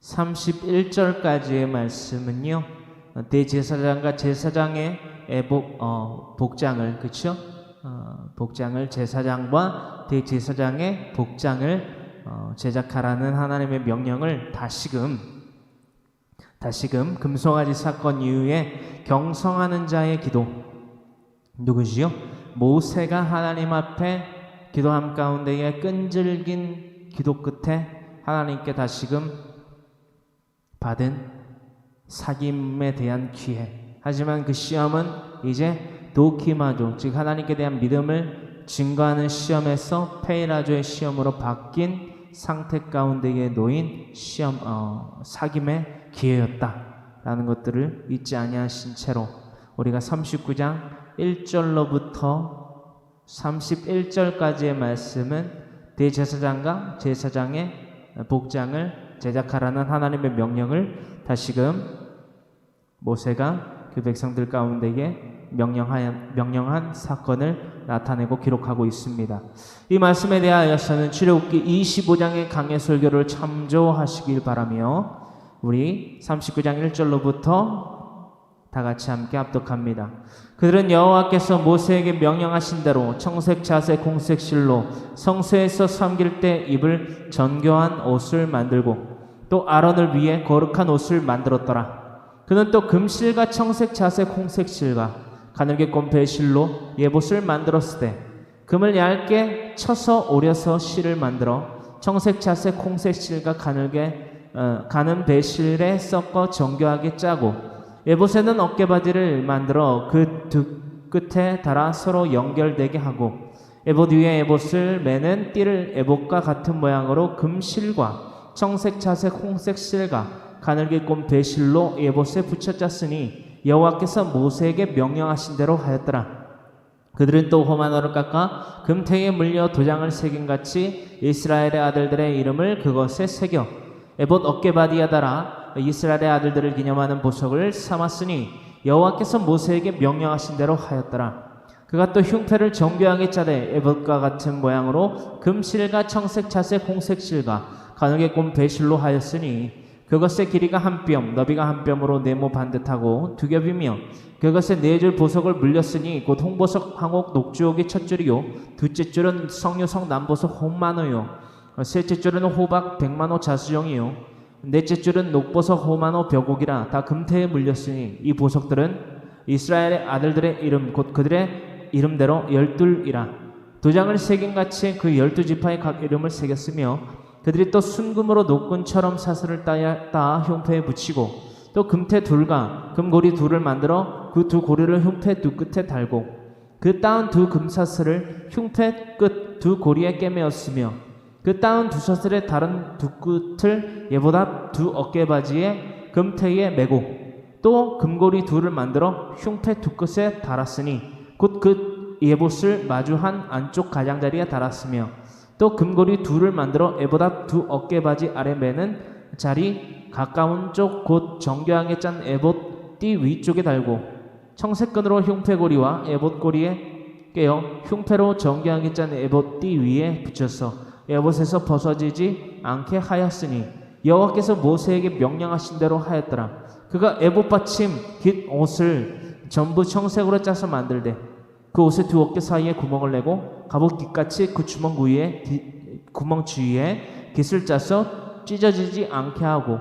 31절까지의 말씀은요, 대제사장과 제사장의 복장을, 그쵸? 복장을, 제사장과 대제사장의 복장을 제작하라는 하나님의 명령을 다시금 금송아지 사건 이후에 경성하는 자의 기도, 누구지요? 모세가 하나님 앞에 기도함 가운데에 끈질긴 기도 끝에 하나님께 다시금 받은 사귐에 대한 기회. 하지만 그 시험은 이제 도키마조, 즉 하나님께 대한 믿음을 증거하는 시험에서 페이라조의 시험으로 바뀐 상태 가운데에 놓인 시험, 사귐의 기회였다라는 것들을 잊지 아니하신 채로 우리가 39장 1절로부터 31절까지의 말씀은 대제사장과 제사장의 복장을 제작하라는 하나님의 명령을 다시금 모세가 그 백성들 가운데에 명령한 사건을 나타내고 기록하고 있습니다. 이 말씀에 대하여서는 출애굽기 25장의 강해 설교를 참조하시길 바라며 우리 39장 1절로부터 다 같이 함께 합독합니다. 그들은 여호와께서 모세에게 명령하신 대로 청색, 자색, 공색 실로 성소에서 섬길 때 입을 정교한 옷을 만들고 또 아론을 위해 거룩한 옷을 만들었더라. 그는 또 금실과 청색, 자색, 홍색 실과 가늘게 꼰 배실로 예봇을 만들었을 때 금을 얇게 쳐서 오려서 실을 만들어 청색, 자색, 홍색 실과 가는 배실에 섞어 정교하게 짜고 예봇에는 어깨바지를 만들어 그 두 끝에 달아 서로 연결되게 하고 예봇 위에 예봇을 매는 띠를 예봇과 같은 모양으로 금실과 청색, 자색, 홍색 실과 가늘게 꼰 배실로 예봇에 붙여 짰으니 여호와께서 모세에게 명령하신 대로 하였더라. 그들은 또 호마노를 깎아 금태에 물려 도장을 새김같이 이스라엘의 아들들의 이름을 그것에 새겨 에봇 어깨바디에 달아 이스라엘의 아들들을 기념하는 보석을 삼았으니 여호와께서 모세에게 명령하신 대로 하였더라. 그가 또 흉패를 정교하게 짜되 에봇과 같은 모양으로 금실과 청색, 자색, 홍색 실과 가늘게 꼰 배실로 하였으니 그것의 길이가 한 뼘, 너비가 한 뼘으로 네모 반듯하고 두 겹이며 그것에 네 줄 보석을 물렸으니 곧 홍보석, 황옥, 녹주옥이 첫 줄이요 둘째 줄은 석류석, 남보석, 홍마노요 셋째 줄은 호박, 백만호, 자수정이요 넷째 줄은 녹보석, 호마노, 벼곡이라 다 금태에 물렸으니 이 보석들은 이스라엘의 아들들의 이름 곧 그들의 이름대로 12이라. 도장을 새김같이 그 12지파의 각 이름을 새겼으며 그들이 또 순금으로 노끈처럼 사슬을 따 흉패에 붙이고 또 금태 둘과 금고리 둘을 만들어 그 두 고리를 흉패 두 끝에 달고 그 따은 두 금사슬을 흉패 끝 두 고리에 꿰매었으며 그 따은 두 사슬의 다른 두 끝을 예보다 두 어깨바지에 금태에 매고 또 금고리 둘을 만들어 흉패 두 끝에 달았으니 곧 그 예봇을 마주한 안쪽 가장자리에 달았으며 또 금고리 둘을 만들어 에봇 두 어깨바지 아래 매는 자리 가까운 쪽 곧 정교하게 짠 에봇 띠 위쪽에 달고 청색끈으로 흉패고리와 에봇 고리에 깨어 흉패로 정교하게 짠 에봇 띠 위에 붙여서 에봇에서 벗어지지 않게 하였으니 여호와께서 모세에게 명령하신 대로 하였더라. 그가 에봇 받침 깃 옷을 전부 청색으로 짜서 만들되 그 옷의 두 어깨 사이에 구멍을 내고 갑옷 깃같이 그 구멍 주위에 깃을 짜서 찢어지지 않게 하고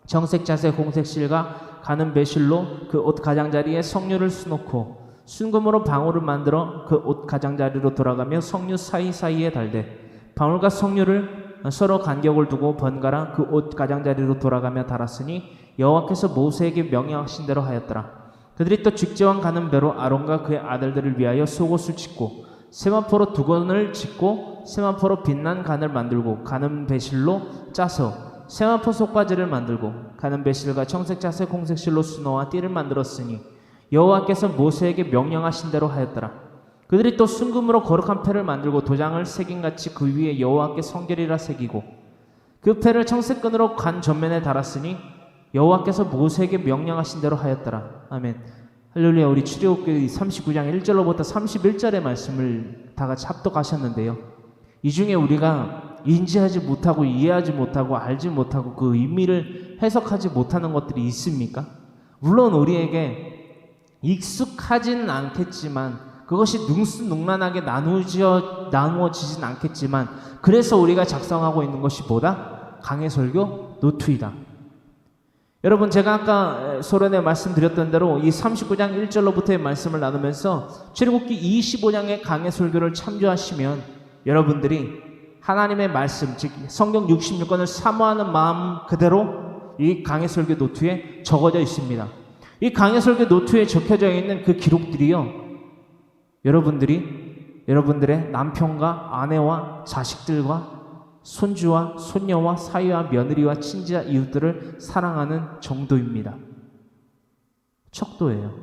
청색, 자색, 홍색 실과 가는 배실로 그 옷 가장자리에 석류를 수놓고 순금으로 방울을 만들어 그 옷 가장자리로 돌아가며 석류 사이사이에 달되 방울과 석류를 서로 간격을 두고 번갈아 그 옷 가장자리로 돌아가며 달았으니 여호와께서 모세에게 명령하신 대로 하였더라. 그들이 또 직제왕 가는 배로 아론과 그의 아들들을 위하여 속옷을 짓고 세마포로 두건을 짓고 세마포로 빛난 간을 만들고 가는 배실로 짜서 세마포 속바지를 만들고 가는 배실과 청색, 자색, 홍색 실로 수놓아 띠를 만들었으니 여호와께서 모세에게 명령하신 대로 하였더라. 그들이 또 순금으로 거룩한 패를 만들고 도장을 새김같이 그 위에 여호와께 성결이라 새기고 그 패를 청색끈으로 간 전면에 달았으니 여호와께서 모세에게 명령하신 대로 하였더라. 아멘. 할렐루야. 우리 출애굽기 39장 1절로부터 31절의 말씀을 다 같이 합독하셨는데요. 이 중에 우리가 인지하지 못하고 이해하지 못하고 알지 못하고 그 의미를 해석하지 못하는 것들이 있습니까? 물론 우리에게 익숙하지는 않겠지만, 그것이 능수능란하게 나누어지진 않겠지만, 그래서 우리가 작성하고 있는 것이 뭐다? 강해설교 노트이다. 여러분, 제가 아까 소련에 말씀드렸던 대로 이 39장 1절로부터의 말씀을 나누면서 출애굽기 25장의 강해설교를 참조하시면 여러분들이 하나님의 말씀, 즉 성경 66권을 사모하는 마음 그대로 이 강해설교 노트에 적어져 있습니다. 이 강해설교 노트에 적혀져 있는 그 기록들이요, 여러분들의 남편과 아내와 자식들과 손주와 손녀와 사위와 며느리와 친지와 이웃들을 사랑하는 정도입니다. 척도예요.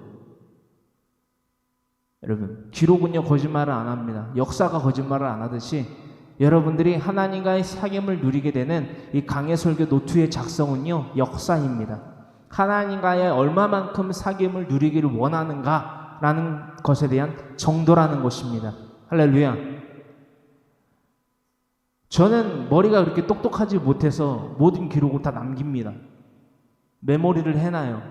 여러분, 기록은요 거짓말을 안 합니다. 역사가 거짓말을 안 하듯이 여러분들이 하나님과의 사귐을 누리게 되는 이 강해설교 노트의 작성은요 역사입니다. 하나님과의 얼마만큼 사귐을 누리기를 원하는가라는 것에 대한 정도라는 것입니다. 할렐루야. 저는 머리가 그렇게 똑똑하지 못해서 모든 기록을 다 남깁니다. 메모리를 해놔요.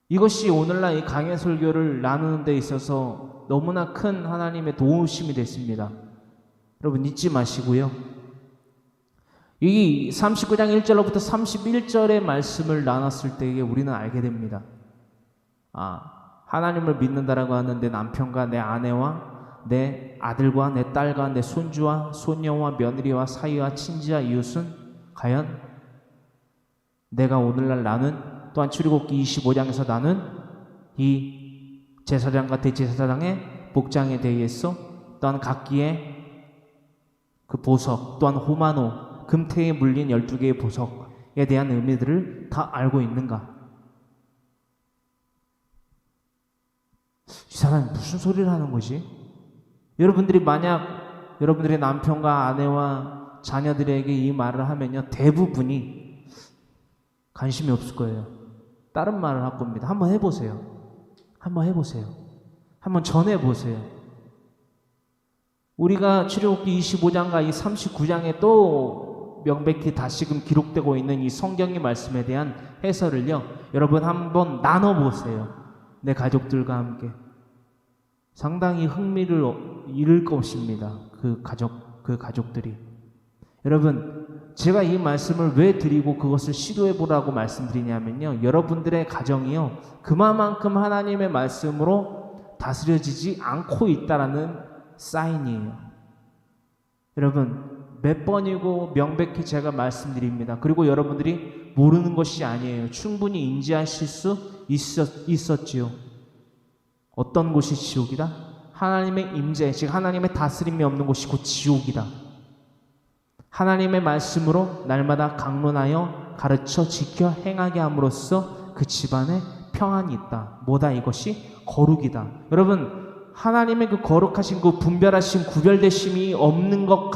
이것이 오늘날 이 강해설교를 나누는 데 있어서 너무나 큰 하나님의 도우심이 됐습니다. 여러분 잊지 마시고요. 이 39장 1절로부터 31절의 말씀을 나눴을 때에 우리는 알게 됩니다. 하나님을 믿는다라고 하는 내 남편과 내 아내와 내 아들과 내 딸과 내 손주와 손녀와 며느리와 사위와 친지와 이웃은 과연 내가 오늘날 나눈, 또한 출애굽기 25장에서 나눈 이 제사장과 대제사장의 복장에 대해서, 또한 각기의 그 보석, 또한 호마노, 금태에 물린 12개의 보석에 대한 의미들을 다 알고 있는가? 이 사람이 무슨 소리를 하는 거지? 여러분들이 만약 여러분들의 남편과 아내와 자녀들에게 이 말을 하면요 대부분이 관심이 없을 거예요. 다른 말을 할 겁니다. 한번 해보세요. 한번 전해보세요. 우리가 출애굽기 25장과 이 39장에 또 명백히 다시금 기록되고 있는 이 성경의 말씀에 대한 해설을요 여러분 한번 나눠보세요. 내 가족들과 함께. 상당히 흥미를 잃을 것입니다. 그 가족들이. 여러분, 제가 이 말씀을 왜 드리고 그것을 시도해보라고 말씀드리냐면요, 여러분들의 가정이요 그만큼 하나님의 말씀으로 다스려지지 않고 있다라는 사인이에요. 여러분, 몇 번이고 명백히 제가 말씀드립니다. 그리고 여러분들이 모르는 것이 아니에요. 충분히 인지하실 수 있었지요. 어떤 곳이 지옥이다? 하나님의 임재, 즉 하나님의 다스림이 없는 곳이 곧 지옥이다. 하나님의 말씀으로 날마다 강론하여 가르쳐 지켜 행하게 함으로써 그 집안에 평안이 있다. 뭐다? 이것이 거룩이다. 여러분, 하나님의 그 거룩하신 그 분별하신 구별되심이 없는 것,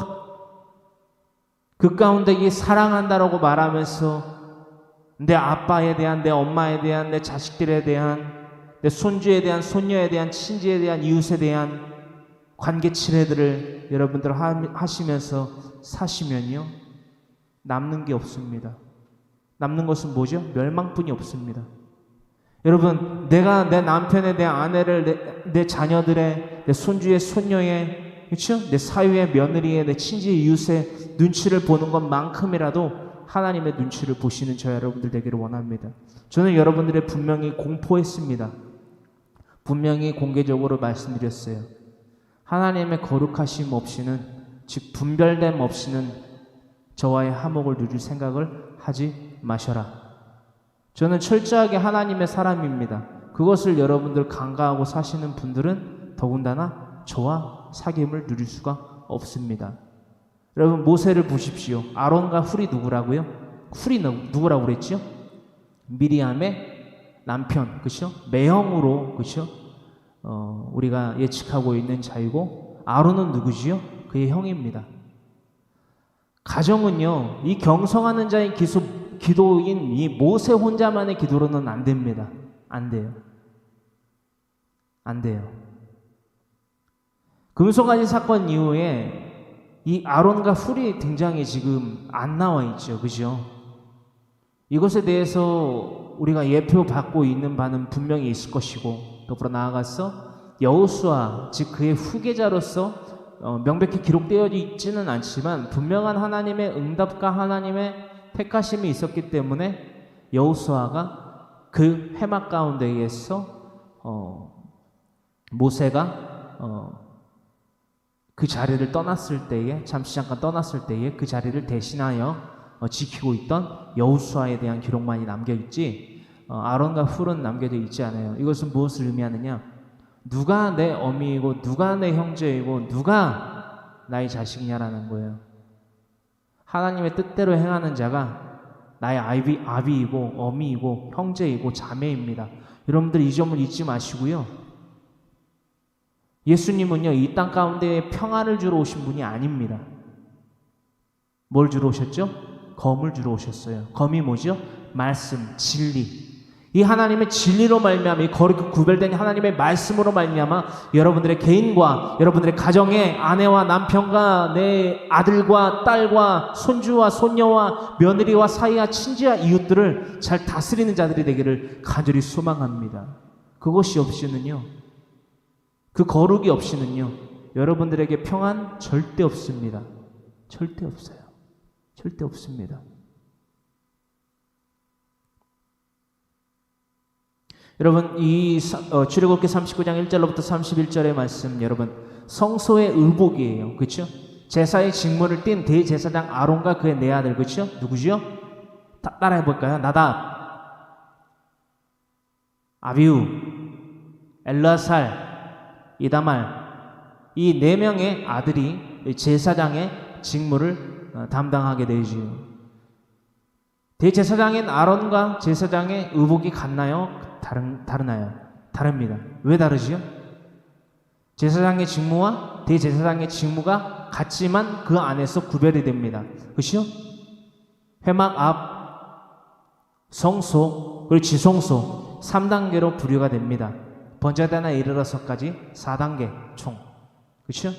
그 가운데 이 사랑한다라고 말하면서 내 아빠에 대한, 내 엄마에 대한, 내 자식들에 대한, 내 손주에 대한, 손녀에 대한, 친지에 대한, 이웃에 대한 관계 친해들을 여러분들 하시면서 사시면요 남는 게 없습니다. 남는 것은 뭐죠? 멸망뿐이 없습니다. 여러분, 내가 내 남편에, 내 아내를, 내 자녀들의, 내 손주의, 손녀의, 그렇죠? 내 사위의, 며느리의, 내 친지의, 이웃의 눈치를 보는 것만큼이라도 하나님의 눈치를 보시는 저 여러분들 되기를 원합니다. 저는 여러분들의 분명히 공포했습니다. 분명히 공개적으로 말씀드렸어요. 하나님의 거룩하심 없이는, 즉 분별됨 없이는 저와의 화목을 누릴 생각을 하지 마셔라. 저는 철저하게 하나님의 사람입니다. 그것을 여러분들 간과하고 사시는 분들은 더군다나 저와 사귐을 누릴 수가 없습니다. 여러분, 모세를 보십시오. 아론과 훌이 누구라고요? 훌이 누구라고 그랬죠? 미리암의 남편, 그렇죠? 매형으로, 그렇죠? 우리가 예측하고 있는 자이고, 아론은 누구지요? 그의 형입니다. 가정은요, 이 경성하는 자의 기도인 이 모세 혼자만의 기도로는 안 됩니다. 안 돼요. 금송아지 사건 이후에 이 아론과 훌이 등장이 지금 안 나와 있죠. 그죠? 이것에 대해서 우리가 예표 받고 있는 바는 분명히 있을 것이고, 더불어 나아가서 여호수아, 즉 그의 후계자로서 명백히 기록되어 있지는 않지만 분명한 하나님의 응답과 하나님의 택하심이 있었기 때문에 여호수아가 그 회막 가운데에서 모세가 그 자리를 떠났을 때에, 잠시 잠깐 떠났을 때에 그 자리를 대신하여 지키고 있던 여호수아에 대한 기록만이 남겨있지 아론과 훌은 남겨져 있지 않아요. 이것은 무엇을 의미하느냐? 누가 내 어미이고 누가 내 형제이고 누가 나의 자식이냐라는 거예요. 하나님의 뜻대로 행하는 자가 나의 아비이고 어미이고 형제이고 자매입니다. 여러분들 이 점을 잊지 마시고요. 예수님은요, 이 땅 가운데 평안을 주러 오신 분이 아닙니다. 뭘 주러 오셨죠? 검을 주러 오셨어요. 검이 뭐죠? 말씀, 진리. 이 하나님의 진리로 말미암아, 이 거룩히 구별된 하나님의 말씀으로 말미암아 여러분들의 개인과 여러분들의 가정의 아내와 남편과 내 아들과 딸과 손주와 손녀와 며느리와 사이와 친지와 이웃들을 잘 다스리는 자들이 되기를 간절히 소망합니다. 그것이 없이는요, 그 거룩이 없이는요, 여러분들에게 평안 절대 없습니다. 절대 없어요. 절대 없습니다. 여러분, 이 출애굽기 39장 1절로부터 31절의 말씀, 여러분 성소의 의복이에요. 그렇죠? 제사의 직무를 띈 대제사장 아론과 그의 네 아들, 그렇죠? 누구죠? 따라해 볼까요? 나답, 아비후, 엘라살, 이다말, 이 네 명의 아들이 제사장의 직무를 담당하게 되지요. 대제사장인 아론과 제사장의 의복이 같나요? 다르나요? 다릅니다. 왜 다르지요? 제사장의 직무와 대제사장의 직무가 같지만 그 안에서 구별이 됩니다. 그렇죠? 회막 앞, 성소, 그리고 지성소 3단계로 분류가 됩니다. 번제단에 이르러서까지 4단계 총. 그렇죠?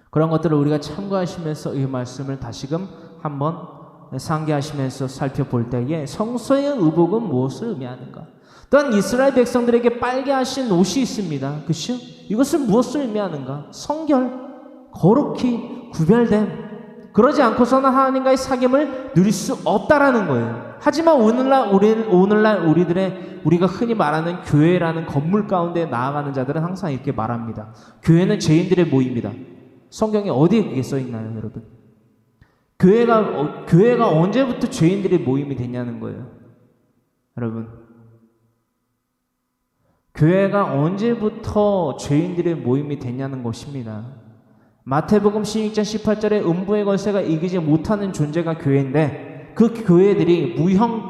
그런 것들을 우리가 참고하시면서 이 말씀을 다시금 한번 상기하시면서 살펴볼 때에 성소의 의복은 무엇을 의미하는가? 또한 이스라엘 백성들에게 빨게 하신 옷이 있습니다. 그렇죠? 이것은 무엇을 의미하는가? 성결, 거룩히 구별됨. 그러지 않고서는 하나님과의 사귐을 누릴 수 없다라는 거예요. 하지만 오늘날 우리가 흔히 말하는 교회라는 건물 가운데 나아가는 자들은 항상 이렇게 말합니다. 교회는 죄인들의 모임이다. 성경에 어디에 그게 써 있나요, 여러분? 교회가 언제부터 죄인들의 모임이 됐냐는 거예요. 여러분, 교회가 언제부터 죄인들의 모임이 됐냐는 것입니다. 마태복음 16장 18절에 음부의 권세가 이기지 못하는 존재가 교회인데, 그 교회들이 무형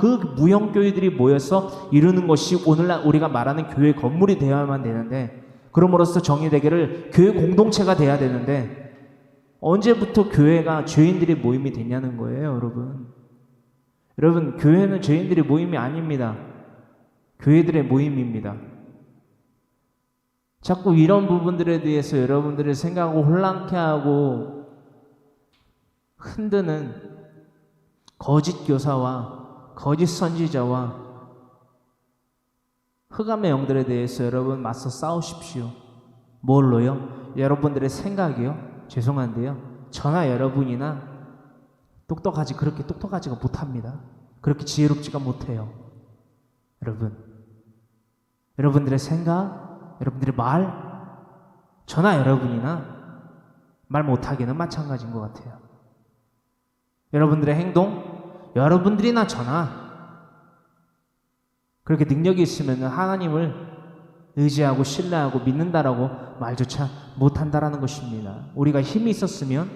교회들이 모여서 이루는 것이 오늘날 우리가 말하는 교회 건물이 되어야만 되는데, 그럼으로써 정의되기를 교회 공동체가 돼야 되는데, 언제부터 교회가 죄인들의 모임이 됐냐는 거예요, 여러분. 여러분, 교회는 죄인들의 모임이 아닙니다. 교회들의 모임입니다. 자꾸 이런 부분들에 대해서 여러분들의 생각을 혼란케 하고 흔드는 거짓 교사와 거짓 선지자와 흑암의 영들에 대해서 여러분 맞서 싸우십시오. 뭘로요? 여러분들의 생각이요? 죄송한데요, 저나 여러분이나 그렇게 똑똑하지가 못합니다. 그렇게 지혜롭지가 못해요. 여러분들의 생각, 여러분들의 말, 저나 여러분이나 말 못하기는 마찬가지인 것 같아요. 여러분들의 행동, 여러분들이나 저나 그렇게 능력이 있으면 하나님을 의지하고 신뢰하고 믿는다라고 말조차 못한다라는 것입니다. 우리가 힘이 있었으면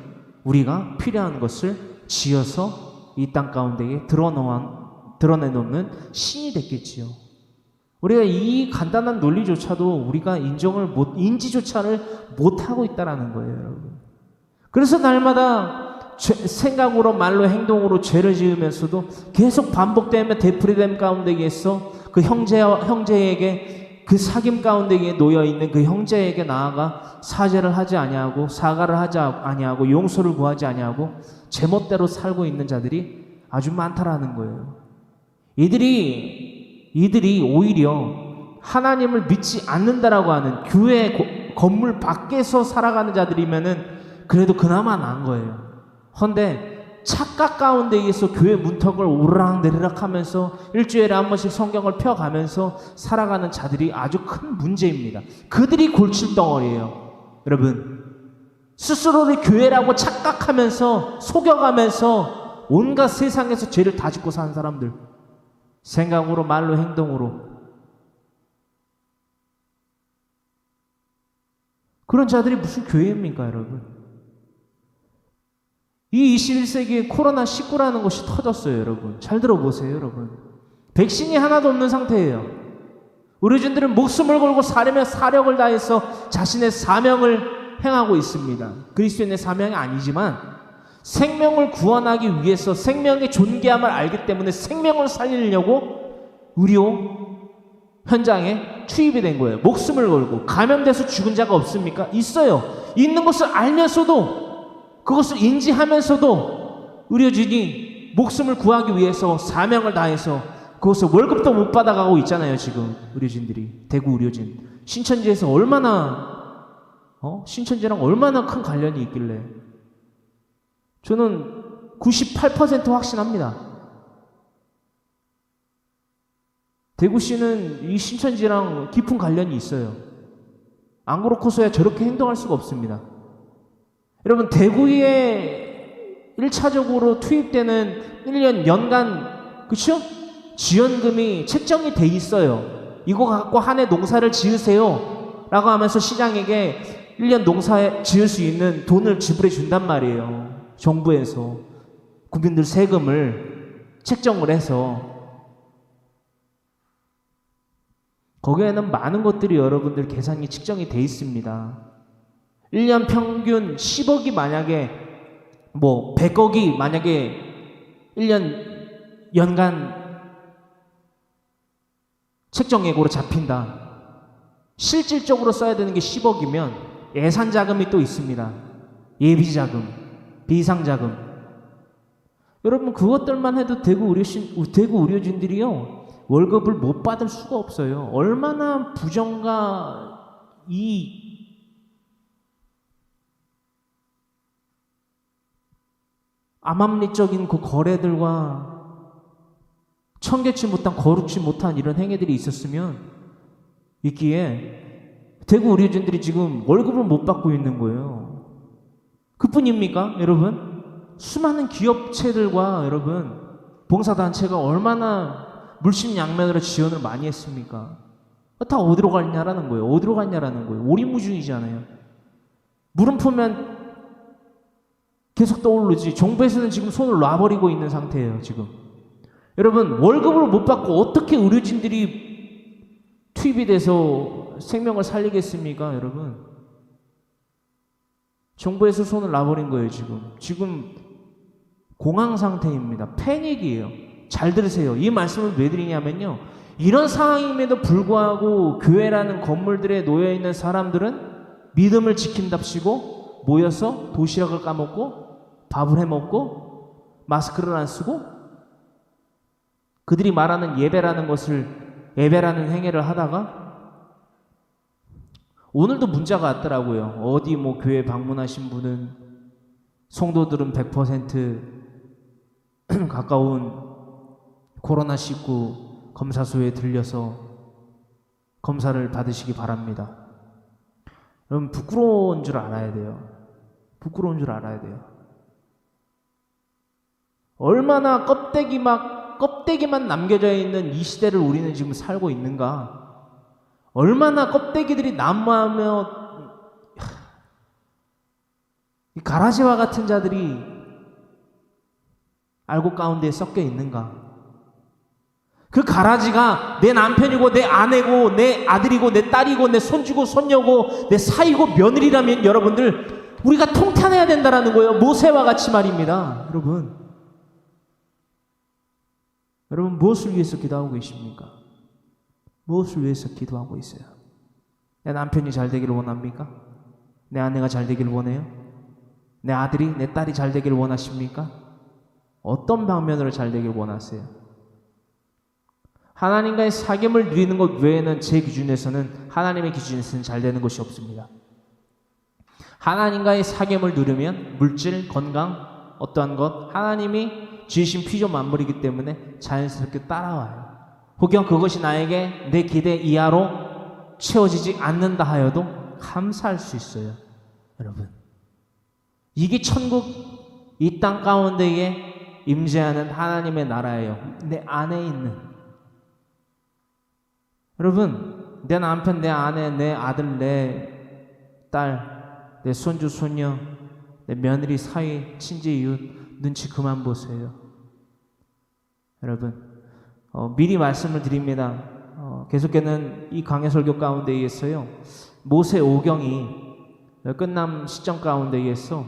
우리가 필요한 것을 지어서 이 땅 가운데에 드러내놓는 신이 됐겠지요. 우리가 이 간단한 논리조차도 우리가 인지조차를 못하고 있다라는 거예요, 여러분. 그래서 날마다 생각으로 말로 행동으로 죄를 지으면서도 계속 반복되며 되풀이됨 가운데에서 그 형제에게 그 사귐 가운데에 놓여 있는 그 형제에게 나아가 사죄를 하지 아니하고 사과를 하지 아니하고 용서를 구하지 아니하고 제멋대로 살고 있는 자들이 아주 많다라는 거예요. 이들이 오히려 하나님을 믿지 않는다라고 하는 교회 건물 밖에서 살아가는 자들이면은 그래도 그나마 나은 거예요. 헌데 착각 가운데에서 교회 문턱을 오르락내리락 하면서 일주일에 한 번씩 성경을 펴가면서 살아가는 자들이 아주 큰 문제입니다. 그들이 골칫덩어리예요. 여러분, 스스로를 교회라고 착각하면서 속여가면서 온갖 세상에서 죄를 다 짓고 사는 사람들, 생각으로 말로 행동으로, 그런 자들이 무슨 교회입니까, 여러분? 이 21세기에 코로나19라는 것이 터졌어요, 여러분. 잘 들어보세요, 여러분. 백신이 하나도 없는 상태예요. 의료진들은 목숨을 걸고 사려면 사력을 다해서 자신의 사명을 행하고 있습니다. 그리스도인의 사명이 아니지만 생명을 구원하기 위해서 생명의 존귀함을 알기 때문에 생명을 살리려고 의료 현장에 투입이 된 거예요. 목숨을 걸고. 감염돼서 죽은 자가 없습니까? 있어요. 있는 것을 알면서도, 그것을 인지하면서도 의료진이 목숨을 구하기 위해서 사명을 다해서 그것을 월급도 못 받아가고 있잖아요. 지금 의료진들이. 대구 의료진. 신천지에서 신천지랑 얼마나 큰 관련이 있길래. 저는 98% 확신합니다. 대구시는 이 신천지랑 깊은 관련이 있어요. 안 그렇고서야 저렇게 행동할 수가 없습니다. 여러분, 대구에 1차적으로 투입되는 1년 연간, 그쵸? 지원금이 책정이 돼 있어요. 이거 갖고 한 해 농사를 지으세요 라고 하면서 시장에게 1년 농사 지을 수 있는 돈을 지불해 준단 말이에요. 정부에서 국민들 세금을 책정을 해서. 거기에는 많은 것들이 여러분들 계산이 측정이 돼 있습니다. 1년 평균 10억이 만약에 100억이 만약에 1년 연간 책정액으로 잡힌다. 실질적으로 써야 되는 게 10억이면 예산 자금이 또 있습니다. 예비 자금, 비상 자금. 여러분, 그것들만 해도 대구 의료진들이요 월급을 못 받을 수가 없어요. 얼마나 부정과 이 암암리적인 그 거래들과 청개치 못한, 거룩지 못한 이런 행위들이 있기에 대구 의료진들이 지금 월급을 못 받고 있는 거예요. 그뿐입니까, 여러분? 수많은 기업체들과 여러분 봉사단체가 얼마나 물심양면으로 지원을 많이 했습니까? 다 어디로 갔냐라는 거예요. 어디로 갔냐라는 거예요. 오리무중이잖아요. 물음표면 계속 떠오르지. 정부에서는 지금 손을 놔버리고 있는 상태예요, 지금. 여러분, 월급을 못 받고 어떻게 의료진들이 투입이 돼서 생명을 살리겠습니까, 여러분? 정부에서 손을 놔버린 거예요, 지금. 지금 공황 상태입니다. 패닉이에요. 잘 들으세요. 이 말씀을 왜 드리냐면요. 이런 상황임에도 불구하고 교회라는 건물들에 놓여있는 사람들은 믿음을 지킨답시고 모여서 도시락을 까먹고 밥을 해먹고 마스크를 안 쓰고 그들이 말하는 예배라는 행위를 하다가 오늘도 문자가 왔더라고요. 어디 교회 방문하신 분은 성도들은 100% 가까운 코로나19 검사소에 들려서 검사를 받으시기 바랍니다. 여러분, 부끄러운 줄 알아야 돼요. 부끄러운 줄 알아야 돼요. 얼마나 껍데기만 남겨져 있는 이 시대를 우리는 지금 살고 있는가. 얼마나 껍데기들이 난무하며 이 가라지와 같은 자들이 알곡 가운데에 섞여 있는가. 그 가라지가 내 남편이고 내 아내고 내 아들이고 내 딸이고 내 손주고 손녀고 내 사이고 며느리라면 여러분들 우리가 통탄해야 된다라는 거예요. 모세와 같이 말입니다. 여러분 무엇을 위해서 기도하고 계십니까? 무엇을 위해서 기도하고 있어요? 내 남편이 잘 되기를 원합니까? 내 아내가 잘 되기를 원해요? 내 아들이, 내 딸이 잘 되기를 원하십니까? 어떤 방면으로 잘 되기를 원하세요? 하나님과의 사귐을 누리는 것 외에는 제 기준에서는, 하나님의 기준에서는 잘 되는 것이 없습니다. 하나님과의 사귐을 누리면 물질, 건강, 어떠한 것, 하나님이 지으신 피조 만물이기 때문에 자연스럽게 따라와요. 혹여 그것이 나에게 내 기대 이하로 채워지지 않는다 하여도 감사할 수 있어요. 여러분, 이게 천국, 이 땅 가운데에 임재하는 하나님의 나라예요. 내 안에 있는. 여러분, 내 남편, 내 아내, 내 아들, 내 딸, 내 손주, 손녀, 내 며느리 사이, 친지, 이웃 눈치 그만 보세요. 여러분, 미리 말씀을 드립니다. 계속되는 이 강해 설교 가운데 의해서요, 모세 오경이 끝남 시점 가운데 의해서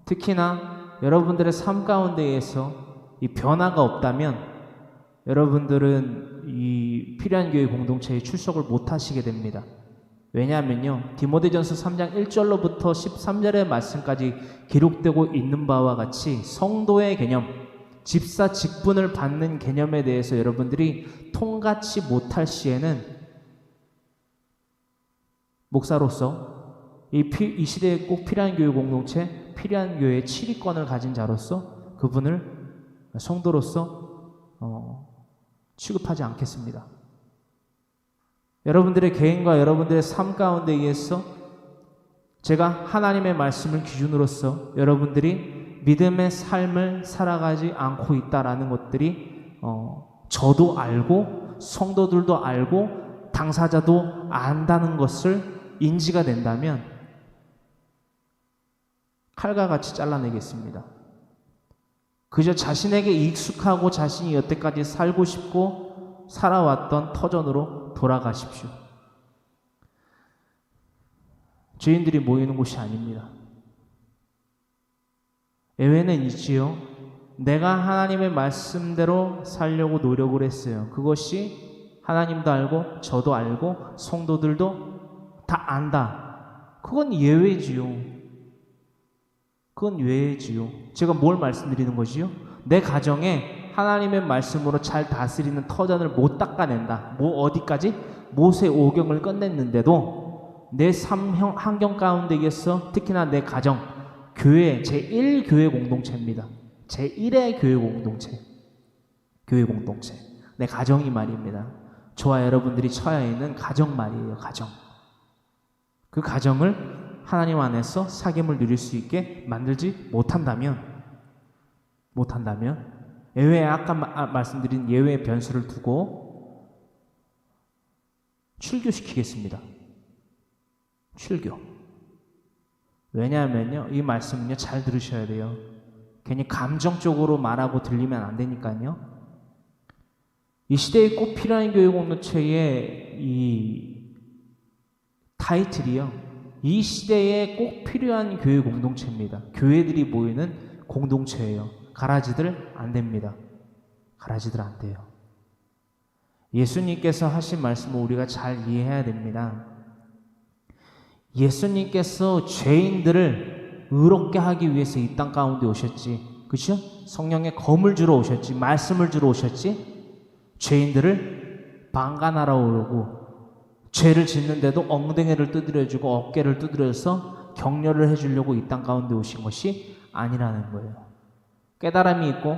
특히나 여러분들의 삶 가운데 의해서 이 변화가 없다면 여러분들은 이 필요한 교회 공동체에 출석을 못 하시게 됩니다. 왜냐하면요, 디모데전서 3장 1절로부터 13절의 말씀까지 기록되고 있는 바와 같이 성도의 개념, 집사 직분을 받는 개념에 대해서 여러분들이 통같이 못할 시에는 목사로서 이 시대에 꼭 필요한 교회 공동체, 필요한 교회의 치리권을 가진 자로서 그분을 성도로서 취급하지 않겠습니다. 여러분들의 개인과 여러분들의 삶 가운데 의해서 제가 하나님의 말씀을 기준으로서 여러분들이 믿음의 삶을 살아가지 않고 있다라는 것들이 저도 알고 성도들도 알고 당사자도 안다는 것을 인지가 된다면 칼과 같이 잘라내겠습니다. 그저 자신에게 익숙하고 자신이 여태까지 살고 싶고 살아왔던 터전으로 돌아가십시오. 죄인들이 모이는 곳이 아닙니다. 예외는 있지요. 내가 하나님의 말씀대로 살려고 노력을 했어요. 그것이 하나님도 알고 저도 알고 성도들도 다 안다. 그건 예외지요. 그건 예외지요. 제가 뭘 말씀드리는 거지요? 내 가정에 하나님의 말씀으로 잘 다스리는 터전을 못 닦아낸다. 어디까지? 모세 오경을 끝냈는데도 내 삶 환경 가운데에서 특히나 내 가정, 교회, 제1교회 공동체입니다. 제1의 교회 공동체. 교회 공동체. 내 가정이 말입니다. 저와 여러분들이 처해 있는 가정 말이에요. 가정. 그 가정을 하나님 안에서 사귐을 누릴 수 있게 만들지 못한다면 예외, 아까 말씀드린 예외의 변수를 두고 출교시키겠습니다. 출교. 왜냐하면요, 이 말씀은요, 잘 들으셔야 돼요. 괜히 감정적으로 말하고 들리면 안 되니까요. 이 시대에 꼭 필요한 교회 공동체의 이 타이틀이요, 이 시대에 꼭 필요한 교회 공동체입니다. 교회들이 모이는 공동체예요. 가라지들 안 됩니다. 가라지들 안 돼요. 예수님께서 하신 말씀을 우리가 잘 이해해야 됩니다. 예수님께서 죄인들을 의롭게 하기 위해서 이 땅 가운데 오셨지. 그렇죠? 성령의 검을 주러 오셨지. 말씀을 주러 오셨지. 죄인들을 방관하러 오고 죄를 짓는데도 엉덩이를 두드려주고 어깨를 두드려서 격려를 해주려고 이 땅 가운데 오신 것이 아니라는 거예요. 깨달음이 있고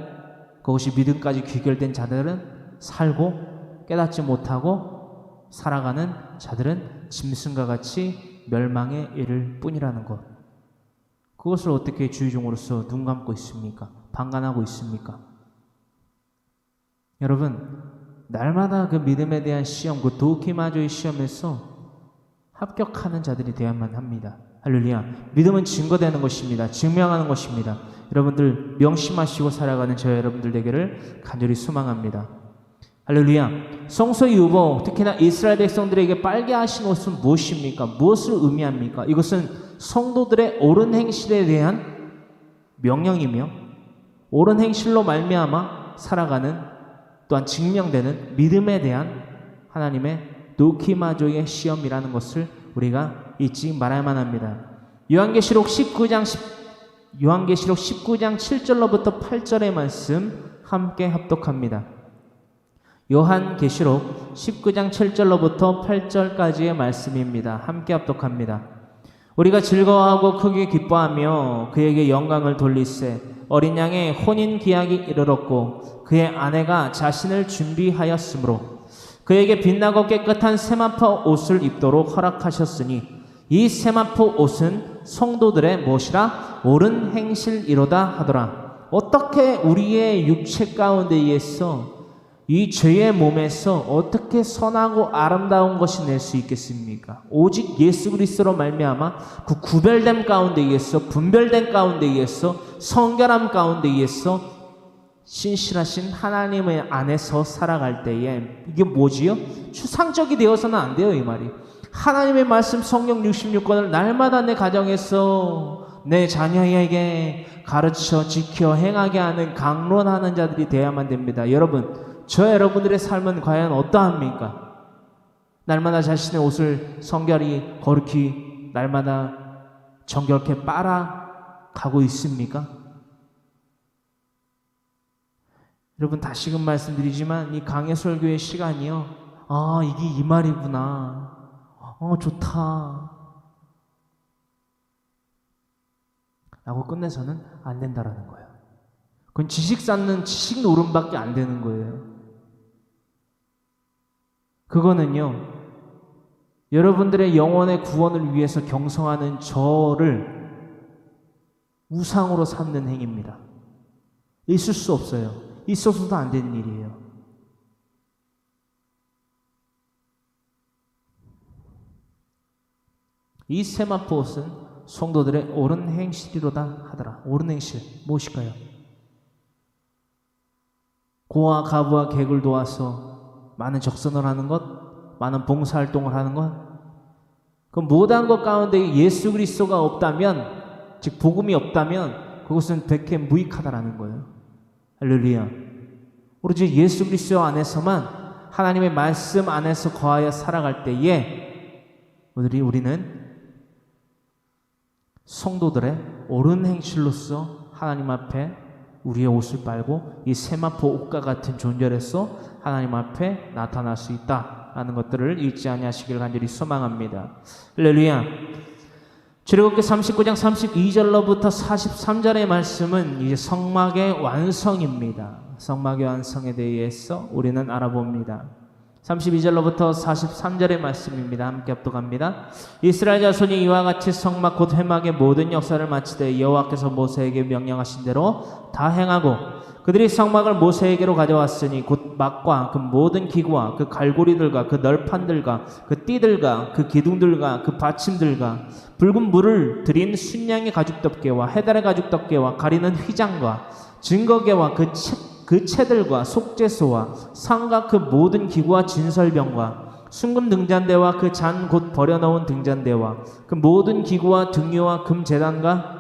그것이 믿음까지 귀결된 자들은 살고 깨닫지 못하고 살아가는 자들은 짐승과 같이 멸망에 이를 뿐이라는 것. 그것을 어떻게 주의 종으로서 눈 감고 있습니까? 방관하고 있습니까? 여러분, 날마다 그 믿음에 대한 시험, 그 도키마저의 시험에서 합격하는 자들이 되어야만 합니다. 할렐루야. 믿음은 증거되는 것입니다. 증명하는 것입니다. 여러분들 명심하시고 살아가는 저 여러분들 되기를 간절히 소망합니다. 할렐루야. 성소의 유보, 특히나 이스라엘 백성들에게 빨게 하신 것은 무엇입니까? 무엇을 의미합니까? 이것은 성도들의 옳은 행실에 대한 명령이며 옳은 행실로 말미암아 살아가는 또한 증명되는 믿음에 대한 하나님의 도키마조의 시험이라는 것을 우리가 잊지 말아야만 합니다. 요한계시록 19장 7절로부터 8절의 말씀 함께 합독합니다. 요한계시록 19장 7절로부터 8절까지의 말씀입니다. 함께 합독합니다. 우리가 즐거워하고 크게 기뻐하며 그에게 영광을 돌리세 어린 양의 혼인 기약이 이르렀고 그의 아내가 자신을 준비하였으므로 그에게 빛나고 깨끗한 세마포 옷을 입도록 허락하셨으니 이 세마포 옷은 성도들의 무엇이라 옳은 행실이로다 하더라. 어떻게 우리의 육체 가운데에서 이 죄의 몸에서 어떻게 선하고 아름다운 것이 낼 수 있겠습니까? 오직 예수 그리스도로 말미암아 그 구별됨 가운데에서 분별됨 가운데에서 성결함 가운데에서 신실하신 하나님의 안에서 살아갈 때에 이게 뭐지요? 추상적이 되어서는 안 돼요, 이 말이. 하나님의 말씀 성경 66권을 날마다 내 가정에서 내 자녀에게 가르쳐 지켜 행하게 하는 강론하는 자들이 되어야만 됩니다. 여러분, 여러분들의 삶은 과연 어떠합니까? 날마다 자신의 옷을 성결히 거룩히 날마다 정결케 빨아가고 있습니까? 여러분, 다시금 말씀드리지만 이 강해 설교의 시간이요, 이게 이 말이구나, 좋다 라고 끝내서는 안 된다라는 거예요. 그건 지식 쌓는 지식 노름밖에 안 되는 거예요. 그거는요, 여러분들의 영혼의 구원을 위해서 경성하는 저를 우상으로 삼는 행위입니다. 있을 수 없어요. 있어서도 안 되는 일이에요. 이 세마포 옷은 성도들의 옳은 행실이로다 하더라. 옳은 행실 무엇일까요? 고아 가부와 객을 도와서 많은 적선을 하는 것, 많은 봉사활동을 하는 것, 그 모든 것 가운데 예수 그리스도가 없다면, 즉 복음이 없다면 그것은 백해 무익하다라는 거예요. 할렐루야. 오로지 예수 그리스도 안에서만, 하나님의 말씀 안에서 거하여 살아갈 때에 우리는 성도들의 옳은 행실로서 하나님 앞에 우리의 옷을 빨고 이 세마포 옷과 같은 존재로서 하나님 앞에 나타날 수 있다라는 것들을 잊지 아니하시길 간절히 소망합니다. 할렐루야. 출애굽기 39장 32절로부터 43절의 말씀은 이제 성막의 완성입니다. 성막의 완성에 대해서 우리는 알아봅니다. 32절로부터 43절의 말씀입니다. 함께 합독합니다. 이스라엘 자손이 이와 같이 성막 곧 회막의 모든 역사를 마치되 여호와께서 모세에게 명령하신 대로 다 행하고 그들이 성막을 모세에게로 가져왔으니 곧 막과 그 모든 기구와 그 갈고리들과 그 널판들과 그 띠들과 그 기둥들과 그 받침들과 붉은 물을 들인 순양의 가죽덮개와 해달의 가죽덮개와 가리는 휘장과 증거계와 그 채들과 속죄소와 상과 그 모든 기구와 진설병과 순금 등잔대와 그 잔 곧 버려놓은 등잔대와 그 모든 기구와 등유와 금제단과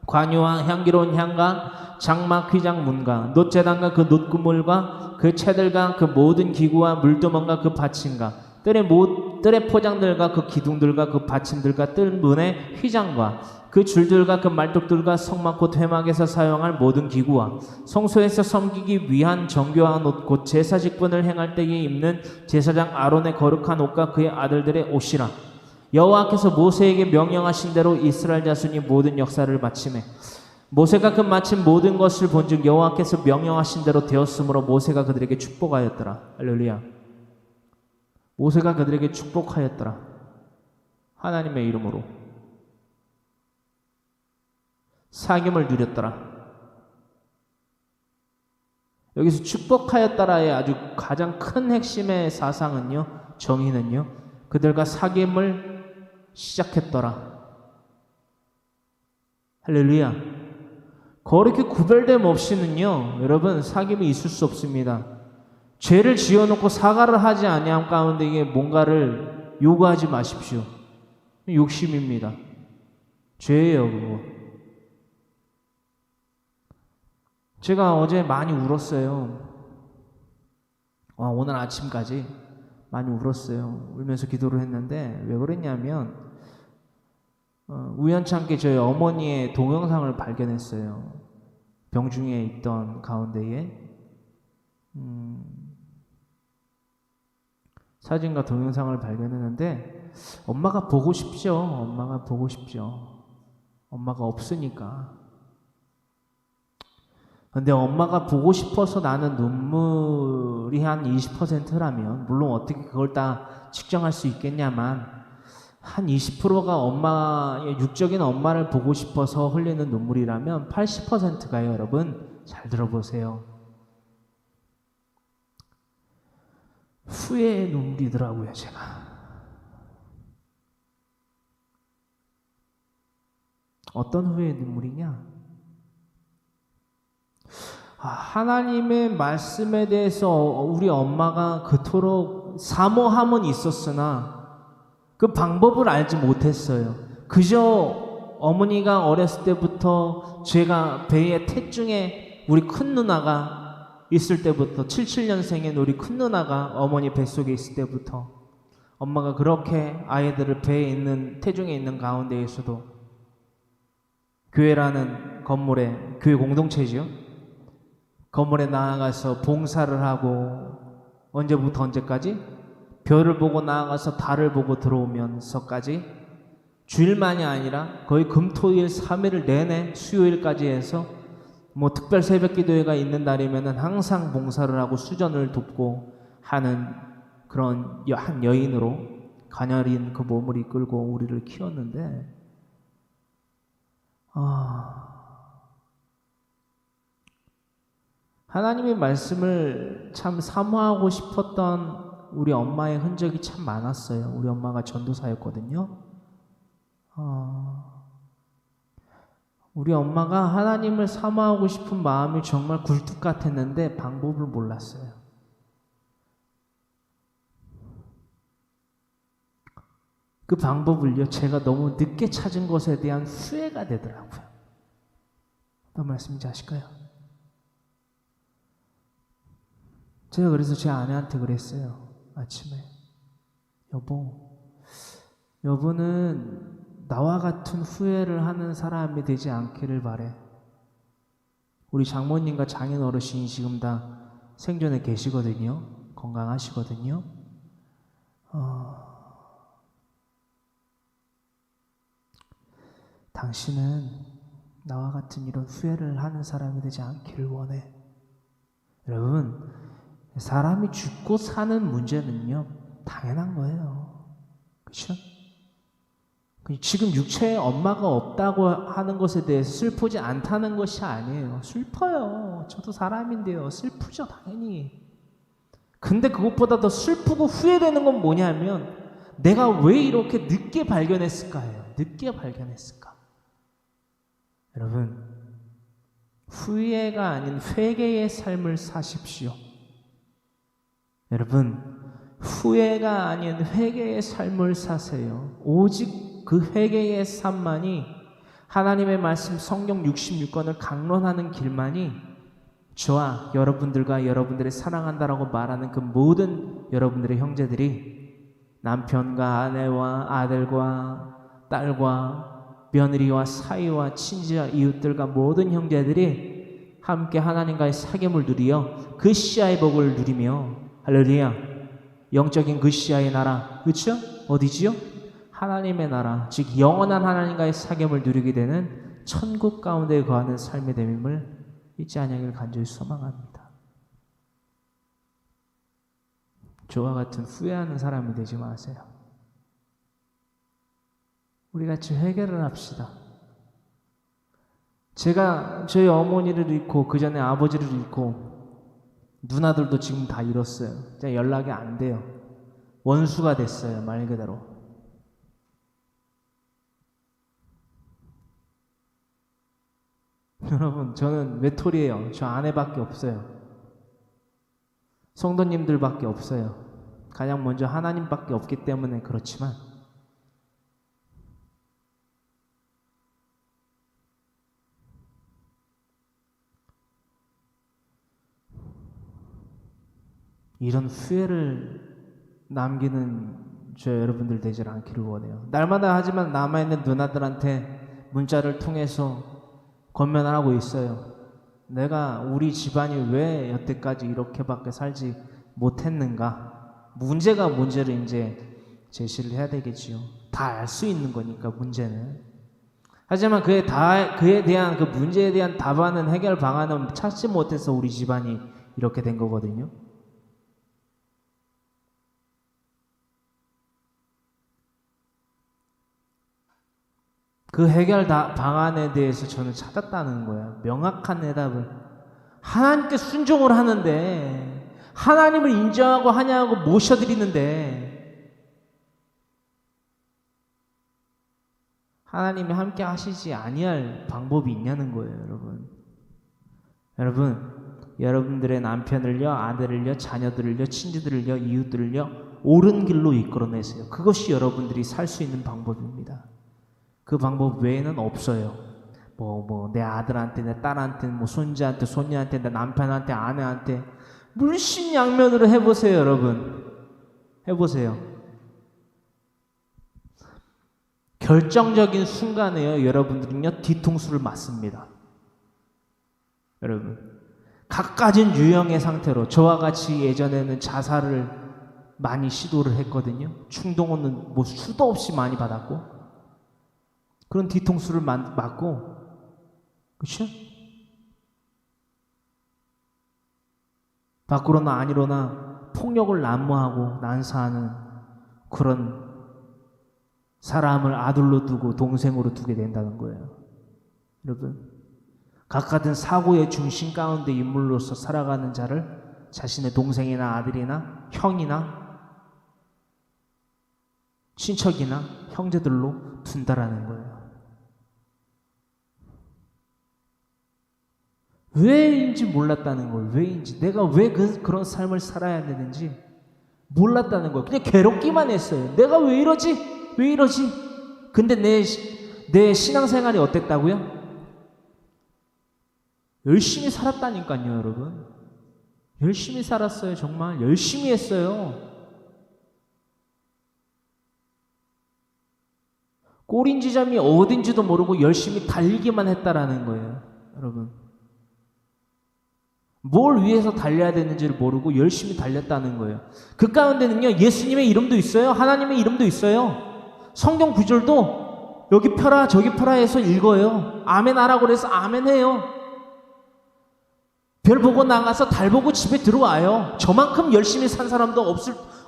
관유와 향기로운 향과 장막 휘장문과 놋제단과 그 놋그물과 그 채들과 그 모든 기구와 물두멍과 그 받침과 뜰의 포장들과 그 기둥들과 그 받침들과 뜰문의 휘장과 그 줄들과 그 말뚝들과 성막 곧 회막에서 사용할 모든 기구와 성소에서 섬기기 위한 정교한 옷 곧 제사 직분을 행할 때에 입는 제사장 아론의 거룩한 옷과 그의 아들들의 옷이라. 여호와께서 모세에게 명령하신 대로 이스라엘 자손이 모든 역사를 마치매 모세가 그 마친 모든 것을 본즉 여호와께서 명령하신 대로 되었으므로 모세가 그들에게 축복하였더라. 할렐루야. 모세가 그들에게 축복하였더라. 하나님의 이름으로 사귐을 누렸더라. 여기서 축복하였더라의 아주 가장 큰 핵심의 사상은요, 정의는요, 그들과 사귐을 시작했더라. 할렐루야. 그렇게 구별됨 없이는요, 여러분, 사귐이 있을 수 없습니다. 죄를 지어놓고 사과를 하지 아니함 가운데 이게 뭔가를 요구하지 마십시오. 욕심입니다. 죄예요, 그거. 제가 어제 많이 울었어요. 오늘 아침까지 많이 울었어요. 울면서 기도를 했는데 왜 그랬냐면 우연찮게 저희 어머니의 동영상을 발견했어요. 병중에 있던 가운데에 사진과 동영상을 발견했는데 엄마가 보고 싶죠. 엄마가 보고 싶죠. 엄마가 없으니까. 근데 엄마가 보고 싶어서 나는 눈물이 한 20%라면 물론 어떻게 그걸 다 측정할 수 있겠냐만 한 20%가 엄마의 육적인 엄마를 보고 싶어서 흘리는 눈물이라면 80%가요. 여러분 잘 들어보세요. 후회의 눈물이더라고요. 제가 어떤 후회의 눈물이냐, 하나님의 말씀에 대해서 우리 엄마가 그토록 사모함은 있었으나 그 방법을 알지 못했어요. 그저 어머니가 어렸을 때부터 제가 배에 태중에 우리 큰 누나가 있을 때부터 77년생인 우리 큰 누나가 어머니 뱃속에 있을 때부터 엄마가 그렇게 아이들을 배에 있는 태중에 있는 가운데에서도 교회라는 건물에, 교회 공동체죠, 건물에 나아가서 봉사를 하고 언제부터 언제까지 별을 보고 나아가서 달을 보고 들어오면서까지 주일만이 아니라 거의 금토일 3일을 내내 수요일까지 해서 뭐 특별 새벽 기도회가 있는 날이면은 항상 봉사를 하고 수전을 돕고 하는 그런 한 여인으로 가녀린 그 몸을 이끌고 우리를 키웠는데 하나님의 말씀을 참 사모하고 싶었던 우리 엄마의 흔적이 참 많았어요. 우리 엄마가 전도사였거든요. 우리 엄마가 하나님을 사모하고 싶은 마음이 정말 굴뚝 같았는데 방법을 몰랐어요. 그 방법을요, 제가 너무 늦게 찾은 것에 대한 후회가 되더라고요. 어떤 말씀인지 아실까요? 제가 그래서 제 아내한테 그랬어요. 아침에, 여보는 나와 같은 후회를 하는 사람이 되지 않기를 바래. 우리 장모님과 장인 어르신이 지금 다 생존에 계시거든요. 건강하시거든요. 당신은 나와 같은 이런 후회를 하는 사람이 되지 않기를 원해. 여러분, 사람이 죽고 사는 문제는요, 당연한 거예요. 그렇죠? 지금 육체에 엄마가 없다고 하는 것에 대해서 슬프지 않다는 것이 아니에요. 슬퍼요. 저도 사람인데요. 슬프죠, 당연히. 근데 그것보다 더 슬프고 후회되는 건 뭐냐면 내가 왜 이렇게 늦게 발견했을까예요. 늦게 발견했을까? 여러분, 후회가 아닌 회개의 삶을 사십시오. 여러분, 후회가 아닌 회개의 삶을 사세요. 오직 그 회개의 삶만이, 하나님의 말씀 성경 66권을 강론하는 길만이 저와 여러분들과 여러분들의 사랑한다라고 말하는 그 모든 여러분들의 형제들이 남편과 아내와 아들과 딸과 며느리와 사위와 친지와 이웃들과 모든 형제들이 함께 하나님과의 사귐을 누리어 그 시야의 복을 누리며, 할렐루야, 영적인 그 시야의 나라, 그렇죠? 어디지요? 하나님의 나라, 즉 영원한 하나님과의 사귐을 누리게 되는 천국 가운데 거하는 삶의 됨임을 잊지 아니하기를 간절히 소망합니다. 저와 같은 후회하는 사람이 되지 마세요. 우리 같이 회개를 합시다. 제가 저희 어머니를 잃고 그 전에 아버지를 잃고 누나들도 지금 다 잃었어요. 진짜 연락이 안 돼요. 원수가 됐어요, 말 그대로. 여러분, 저는 외톨이에요. 저 아내밖에 없어요. 성도님들밖에 없어요. 가장 먼저 하나님밖에 없기 때문에 그렇지만 이런 후회를 남기는 저 여러분들 되지 않기를 원해요. 날마다 하지만 남아있는 누나들한테 문자를 통해서 권면을 하고 있어요. 내가 우리 집안이 왜 여태까지 이렇게밖에 살지 못했는가? 문제가 문제를 이제 제시를 해야 되겠지요. 다 알 수 있는 거니까 문제는. 하지만 그에 대한 그 문제에 대한 답안은 해결 방안은 찾지 못해서 우리 집안이 이렇게 된 거거든요. 그 해결 방안에 대해서 저는 찾았다는 거예요. 명확한 해답을. 하나님께 순종을 하는데, 하나님을 인정하고 하냐고 모셔드리는데, 하나님이 함께 하시지 아니할 방법이 있냐는 거예요, 여러분. 여러분들의 남편을요, 아들을요, 자녀들을요, 친지들을요, 이웃들을요, 옳은 길로 이끌어내세요. 그것이 여러분들이 살 수 있는 방법입니다. 그 방법 외에는 없어요. 내 아들한테, 내 딸한테, 손자한테, 손녀한테, 내 남편한테, 아내한테 물심양면으로 해보세요, 여러분. 해보세요. 결정적인 순간에요, 여러분들은요, 뒤통수를 맞습니다. 여러분, 갖가진 유형의 상태로 저와 같이 예전에는 자살을 많이 시도를 했거든요. 충동은 수도 없이 많이 받았고, 그런 뒤통수를 맞고, 그렇죠? 밖으로나 아니로나 폭력을 난무하고 난사하는 그런 사람을 아들로 두고 동생으로 두게 된다는 거예요. 여러분, 각각은 사고의 중심 가운데 인물로서 살아가는 자를 자신의 동생이나 아들이나 형이나 친척이나 형제들로 둔다라는 거예요. 왜인지 몰랐다는 거예요. 왜인지. 내가 왜 그런 삶을 살아야 되는지 몰랐다는 거예요. 그냥 괴롭기만 했어요. 내가 왜 이러지? 왜 이러지? 근데 내 신앙생활이 어땠다고요? 열심히 살았다니까요, 여러분. 열심히 살았어요, 정말. 열심히 했어요. 꼬린 지점이 어딘지도 모르고 열심히 달리기만 했다라는 거예요, 여러분. 뭘 위해서 달려야 되는지를 모르고 열심히 달렸다는 거예요. 그 가운데는요, 예수님의 이름도 있어요. 하나님의 이름도 있어요. 성경 구절도 여기 펴라 저기 펴라 해서 읽어요. 아멘 하라고 그래서 아멘 해요. 별 보고 나가서 달 보고 집에 들어와요. 저만큼 열심히 산 사람도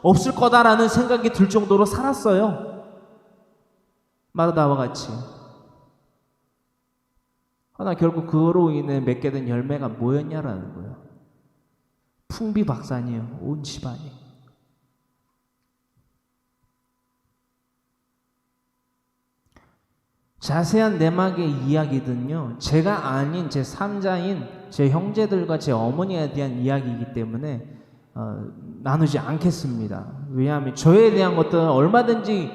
없을 거다라는 생각이 들 정도로 살았어요. 마르다와 같이. 그러나 결국 그로 인해 맺게 된 열매가 뭐였냐라는 거예요. 풍비박산이에요. 온 집안이. 자세한 내막의 이야기든요, 제가 아닌 제 3자인 제 형제들과 제 어머니에 대한 이야기이기 때문에 나누지 않겠습니다. 왜냐하면 저에 대한 것들은 얼마든지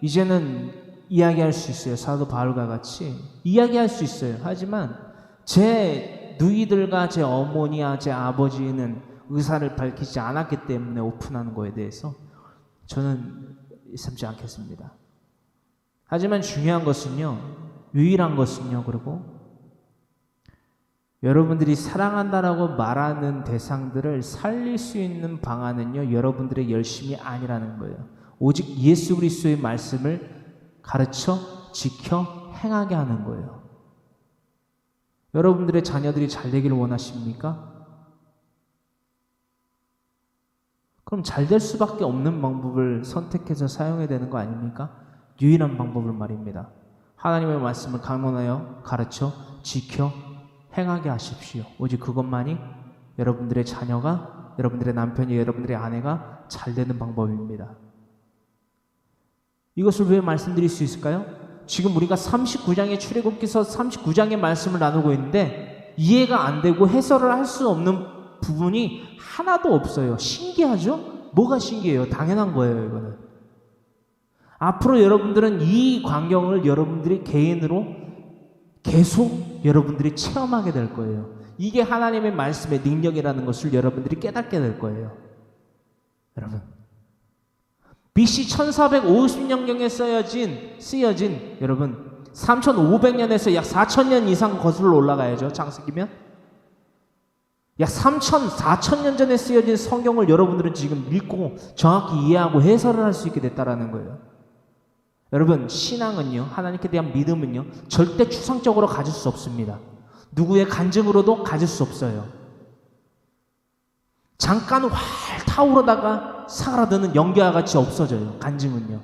이제는 이야기할 수 있어요. 사도 바울과 같이 이야기할 수 있어요. 하지만 제 누이들과 제 어머니와 제 아버지는 의사를 밝히지 않았기 때문에 오픈하는 거에 대해서 저는 삼지 않겠습니다. 하지만 중요한 것은요, 유일한 것은요, 그리고 여러분들이 사랑한다라고 말하는 대상들을 살릴 수 있는 방안은요, 여러분들의 열심이 아니라는 거예요. 오직 예수 그리스도의 말씀을 가르쳐, 지켜, 행하게 하는 거예요. 여러분들의 자녀들이 잘 되기를 원하십니까? 그럼 잘 될 수밖에 없는 방법을 선택해서 사용해야 되는 거 아닙니까? 유일한 방법을 말입니다. 하나님의 말씀을 강론하여 가르쳐, 지켜, 행하게 하십시오. 오직 그것만이 여러분들의 자녀가, 여러분들의 남편이, 여러분들의 아내가 잘 되는 방법입니다. 이것을 왜 말씀드릴 수 있을까요? 지금 우리가 39장의 출애굽기서 39장의 말씀을 나누고 있는데 이해가 안 되고 해설을 할 수 없는 부분이 하나도 없어요. 신기하죠? 뭐가 신기해요? 당연한 거예요, 이거는. 앞으로 여러분들은 이 광경을 여러분들이 개인으로 계속 여러분들이 체험하게 될 거예요. 이게 하나님의 말씀의 능력이라는 것을 여러분들이 깨닫게 될 거예요. 여러분, BC 1450년경에 쓰여진 여러분 3500년에서 약 4000년 이상 거슬러 올라가야죠. 창세기면 약 4000년 전에 쓰여진 성경을 여러분들은 지금 읽고 정확히 이해하고 해설을 할 수 있게 됐다라는 거예요. 여러분, 신앙은요, 하나님께 대한 믿음은요, 절대 추상적으로 가질 수 없습니다. 누구의 간증으로도 가질 수 없어요. 잠깐 활 타오르다가 사라드는 연기와 같이 없어져요. 간증은요.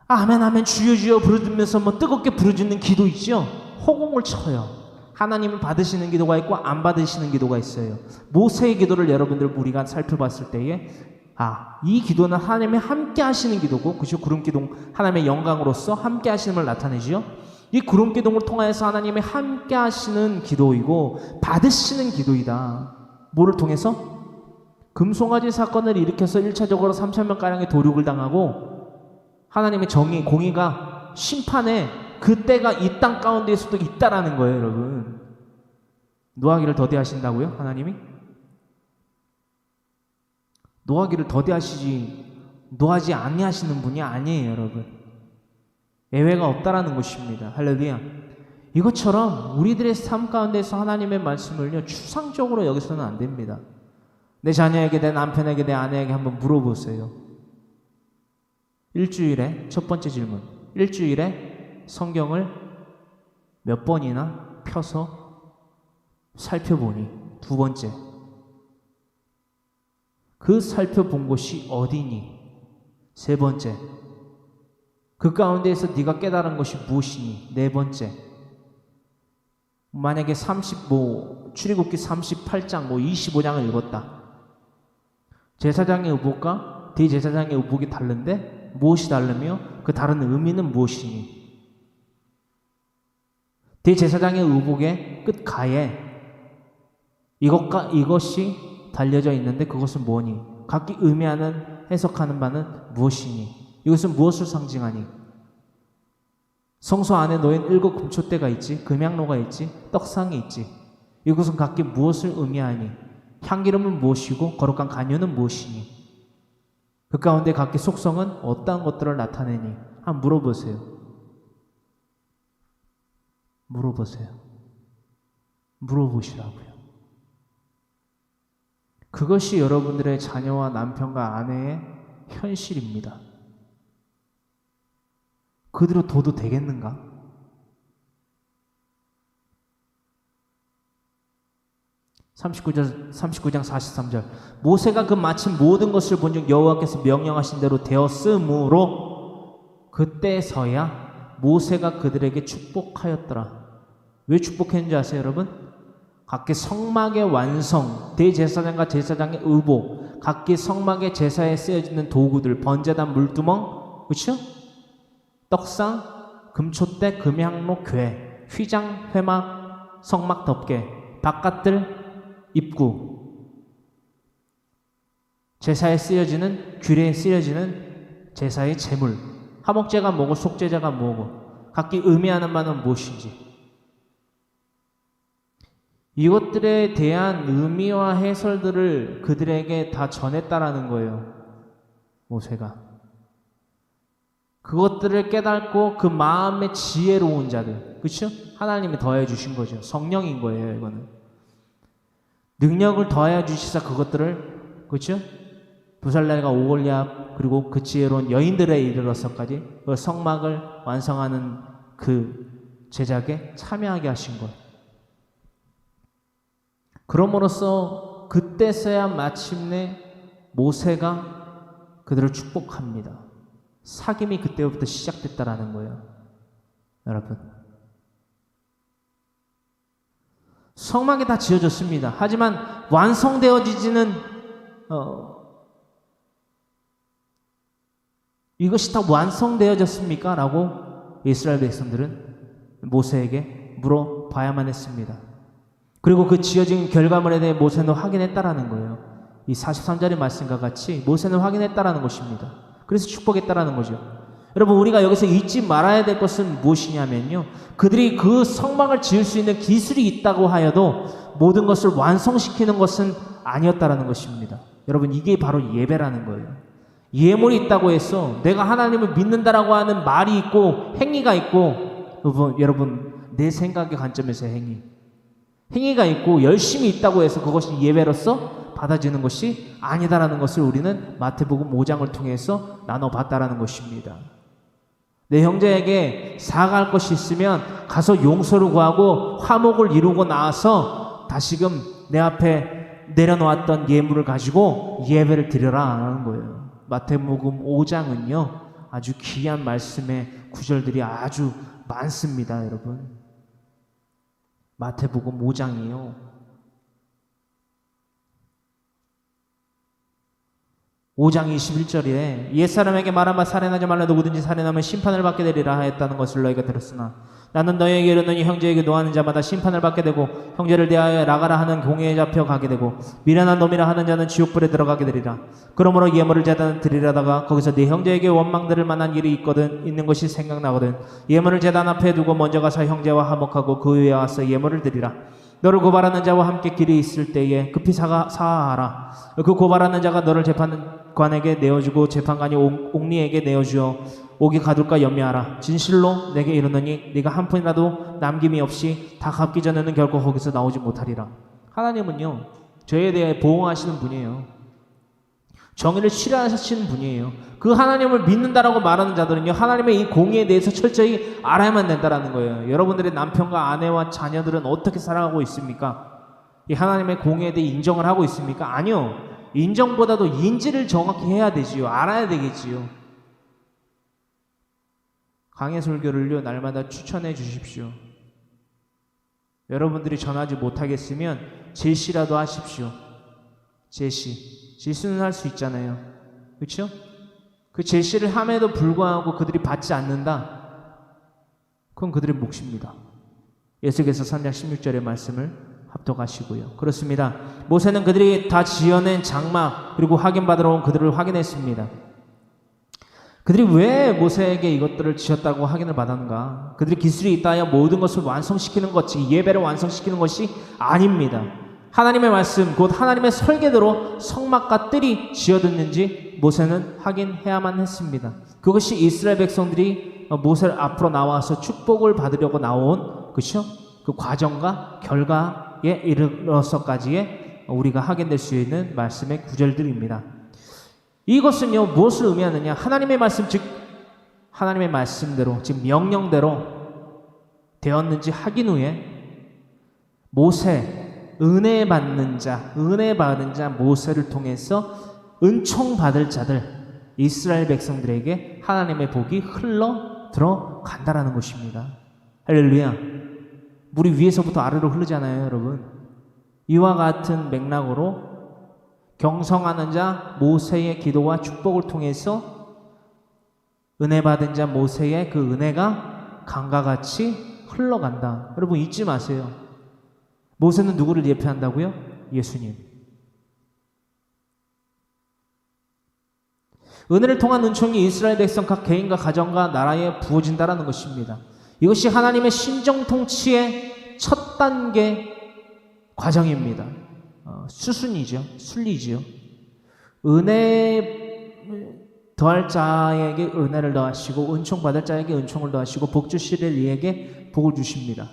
아멘 아멘 주여 주여 부르면서 뜨겁게 부르짖는 기도 있죠. 호공을 쳐요. 하나님은 받으시는 기도가 있고 안 받으시는 기도가 있어요. 모세의 기도를 여러분들 우리가 살펴봤을 때에 이 기도는 하나님이 함께 하시는 기도고, 그죠? 구름기둥, 하나님의 영광으로서 함께 하시는 걸 나타내죠. 이 구름기둥을 통하여서 하나님이 함께 하시는 기도이고 받으시는 기도이다. 뭐를 통해서? 금송아지 사건을 일으켜서 1차적으로 3,000명가량의 도륙을 당하고 하나님의 정의, 공의가 심판에 그때가 이 땅 가운데에서도 있다라는 거예요, 여러분. 노하기를 더디하신다고요? 하나님이? 노하기를 더디하시지 노하지 아니하시는 분이 아니에요, 여러분. 예외가 없다라는 것입니다. 할렐루야. 이것처럼 우리들의 삶 가운데서 하나님의 말씀을요, 추상적으로 여기서는 안 됩니다. 내 자녀에게, 내 남편에게, 내 아내에게 한번 물어보세요. 일주일에, 첫 번째 질문, 일주일에 성경을 몇 번이나 펴서 살펴보니? 두 번째, 그 살펴본 곳이 어디니? 세 번째, 그 가운데에서 네가 깨달은 것이 무엇이니? 네 번째, 만약에 출애굽기 38장 25장을 읽었다. 제사장의 의복과 대제사장의 의복이 다른데 무엇이 다르며 그 다른 의미는 무엇이니? 대제사장의 의복의 끝가에 이것과 이것이 달려져 있는데 그것은 뭐니? 각기 의미하는, 해석하는 바는 무엇이니? 이것은 무엇을 상징하니? 성소 안에 놓인 7 금초대가 있지, 금향로가 있지, 떡상이 있지. 이것은 각기 무엇을 의미하니? 향기름은 무엇이고 거룩한 간유는 무엇이니? 그 가운데 각기 속성은 어떠한 것들을 나타내니? 한번 물어보세요. 물어보세요. 물어보시라고요. 그것이 여러분들의 자녀와 남편과 아내의 현실입니다. 그대로 둬도 되겠는가? (39장 43절) 모세가 그 마침 모든 것을 본즉 여호와께서 명령하신 대로 되었으므로 그때서야 모세가 그들에게 축복하였더라. 왜 축복했는지 아세요, 여러분? 각기 성막의 완성, 대제사장과 제사장의 의복, 각기 성막의 제사에 쓰여지는 도구들, 번제단, 물두멍, 그렇죠? 떡상, 금촛대, 금향로, 궤, 휘장, 회막, 성막 덮개, 바깥들, 입구, 제사에 쓰여지는, 규례에 쓰여지는 제사의 제물, 화목제가 뭐고 속죄제가 뭐고 각기 의미하는 바는 무엇인지, 이것들에 대한 의미와 해설들을 그들에게 다 전했다라는 거예요, 모세가. 그것들을 깨닫고 그 마음의 지혜로운 자들, 그렇죠? 하나님이 더해 주신 거죠. 성령인 거예요, 이거는. 능력을 더해 주시사 그것들을, 그렇죠? 부살레가 오골리압 그리고 그 지혜로운 여인들에 이르러서까지 그 성막을 완성하는 그 제작에 참여하게 하신 것. 그럼으로써 그때서야 마침내 모세가 그들을 축복합니다. 사귐이 그때부터 시작됐다라는 거예요, 여러분. 성막이 다 지어졌습니다. 하지만 완성되어지지는 이것이 다 완성되어졌습니까? 라고 이스라엘 백성들은 모세에게 물어봐야만 했습니다. 그리고 그 지어진 결과물에 대해 모세는 확인했다라는 거예요. 이 43절의 말씀과 같이 모세는 확인했다라는 것입니다. 그래서 축복했다라는 거죠. 여러분, 우리가 여기서 잊지 말아야 될 것은 무엇이냐면요, 그들이 그 성막을 지을 수 있는 기술이 있다고 하여도 모든 것을 완성시키는 것은 아니었다라는 것입니다. 여러분, 이게 바로 예배라는 거예요. 예물이 있다고 해서 내가 하나님을 믿는다라고 하는 말이 있고 행위가 있고, 여러분 내 생각의 관점에서 행위가 있고 열심히 있다고 해서 그것이 예배로서 받아지는 것이 아니다라는 것을 우리는 마태복음 5장을 통해서 나눠봤다라는 것입니다. 내 형제에게 사과할 것이 있으면 가서 용서를 구하고 화목을 이루고 나서 다시금 내 앞에 내려놓았던 예물을 가지고 예배를 드려라 하는 거예요. 마태복음 5장은요 아주 귀한 말씀의 구절들이 아주 많습니다. 여러분, 마태복음 5장이요 5장 21절에 옛사람에게 말한 바 살인하지 말라. 누구든지 살인하면 심판을 받게 되리라 하였다는 것을 너희가 들었으나 나는 너희에게 이르노니 형제에게 노하는 자마다 심판을 받게 되고 형제를 대하여 나가라 하는 공회에 잡혀 가게 되고 미련한 놈이라 하는 자는 지옥불에 들어가게 되리라. 그러므로 예물을 제단에 드리려다가 거기서 네 형제에게 원망들을 만한 일이 있는 것이 생각나거든 예물을 제단 앞에 두고 먼저 가서 형제와 화목하고 그 위에 와서 예물을 드리라. 너를 고발하는 자와 함께 길에 있을 때에 급히 사하하라. 그 고발하는 자가 너를 재판관에게 내어주고 재판관이 옥리에게 내어주어 옥에 가둘까 염려하라. 진실로 내게 이르노니 네가 한 푼이라도 남김이 없이 다 갚기 전에는 결코 거기서 나오지 못하리라. 하나님은요 저에 대해 보호하시는 분이에요. 정의를 실현하시는 분이에요. 그 하나님을 믿는다라고 말하는 자들은요 하나님의 이 공의에 대해서 철저히 알아야만 된다라는 거예요. 여러분들의 남편과 아내와 자녀들은 어떻게 살아가고 있습니까? 이 하나님의 공의에 대해 인정을 하고 있습니까? 아니요. 인정보다도 인지를 정확히 해야 되지요. 알아야 되겠지요. 강해 설교를요 날마다 추천해 주십시오. 여러분들이 전하지 못하겠으면 제시라도 하십시오. 제시는 할 수 있잖아요. 그렇죠? 그 제시를 함에도 불구하고 그들이 받지 않는다. 그건 그들의 몫입니다. 에스겔서 3장 16절의 말씀을 합독하시고요. 그렇습니다. 모세는 그들이 다 지어낸 장막 그리고 확인받으러 온 그들을 확인했습니다. 그들이 왜 모세에게 이것들을 지었다고 확인을 받았는가? 그들이 기술이 있다 하여 모든 것을 완성시키는 것이 예배를 완성시키는 것이 아닙니다. 하나님의 말씀 곧 하나님의 설계대로 성막과 뜰이 지어졌는지 모세는 확인해야만 했습니다. 그것이 이스라엘 백성들이 모세 앞으로 나와서 축복을 받으려고 나온 그렇죠? 그 과정과 결과에 이르러서까지의 우리가 확인될 수 있는 말씀의 구절들입니다. 이것은요 무엇을 의미하느냐? 하나님의 말씀 즉 하나님의 말씀대로 즉 명령대로 되었는지 확인 후에 모세 은혜 받는 자 모세를 통해서 은총 받을 자들 이스라엘 백성들에게 하나님의 복이 흘러 들어간다라는 것입니다. 할렐루야. 물이 위에서부터 아래로 흐르잖아요, 여러분. 이와 같은 맥락으로 경성하는 자 모세의 기도와 축복을 통해서 은혜 받은 자 모세의 그 은혜가 강과 같이 흘러간다. 여러분 잊지 마세요. 모세는 누구를 예표한다고요? 예수님. 은혜를 통한 은총이 이스라엘 백성 각 개인과 가정과 나라에 부어진다라는 것입니다. 이것이 하나님의 신정 통치의 첫 단계 과정입니다. 수순이죠. 순리지요. 은혜 더할 자에게 은혜를 더하시고 은총 받을 자에게 은총을 더하시고 복 주실 이에게 복을 주십니다.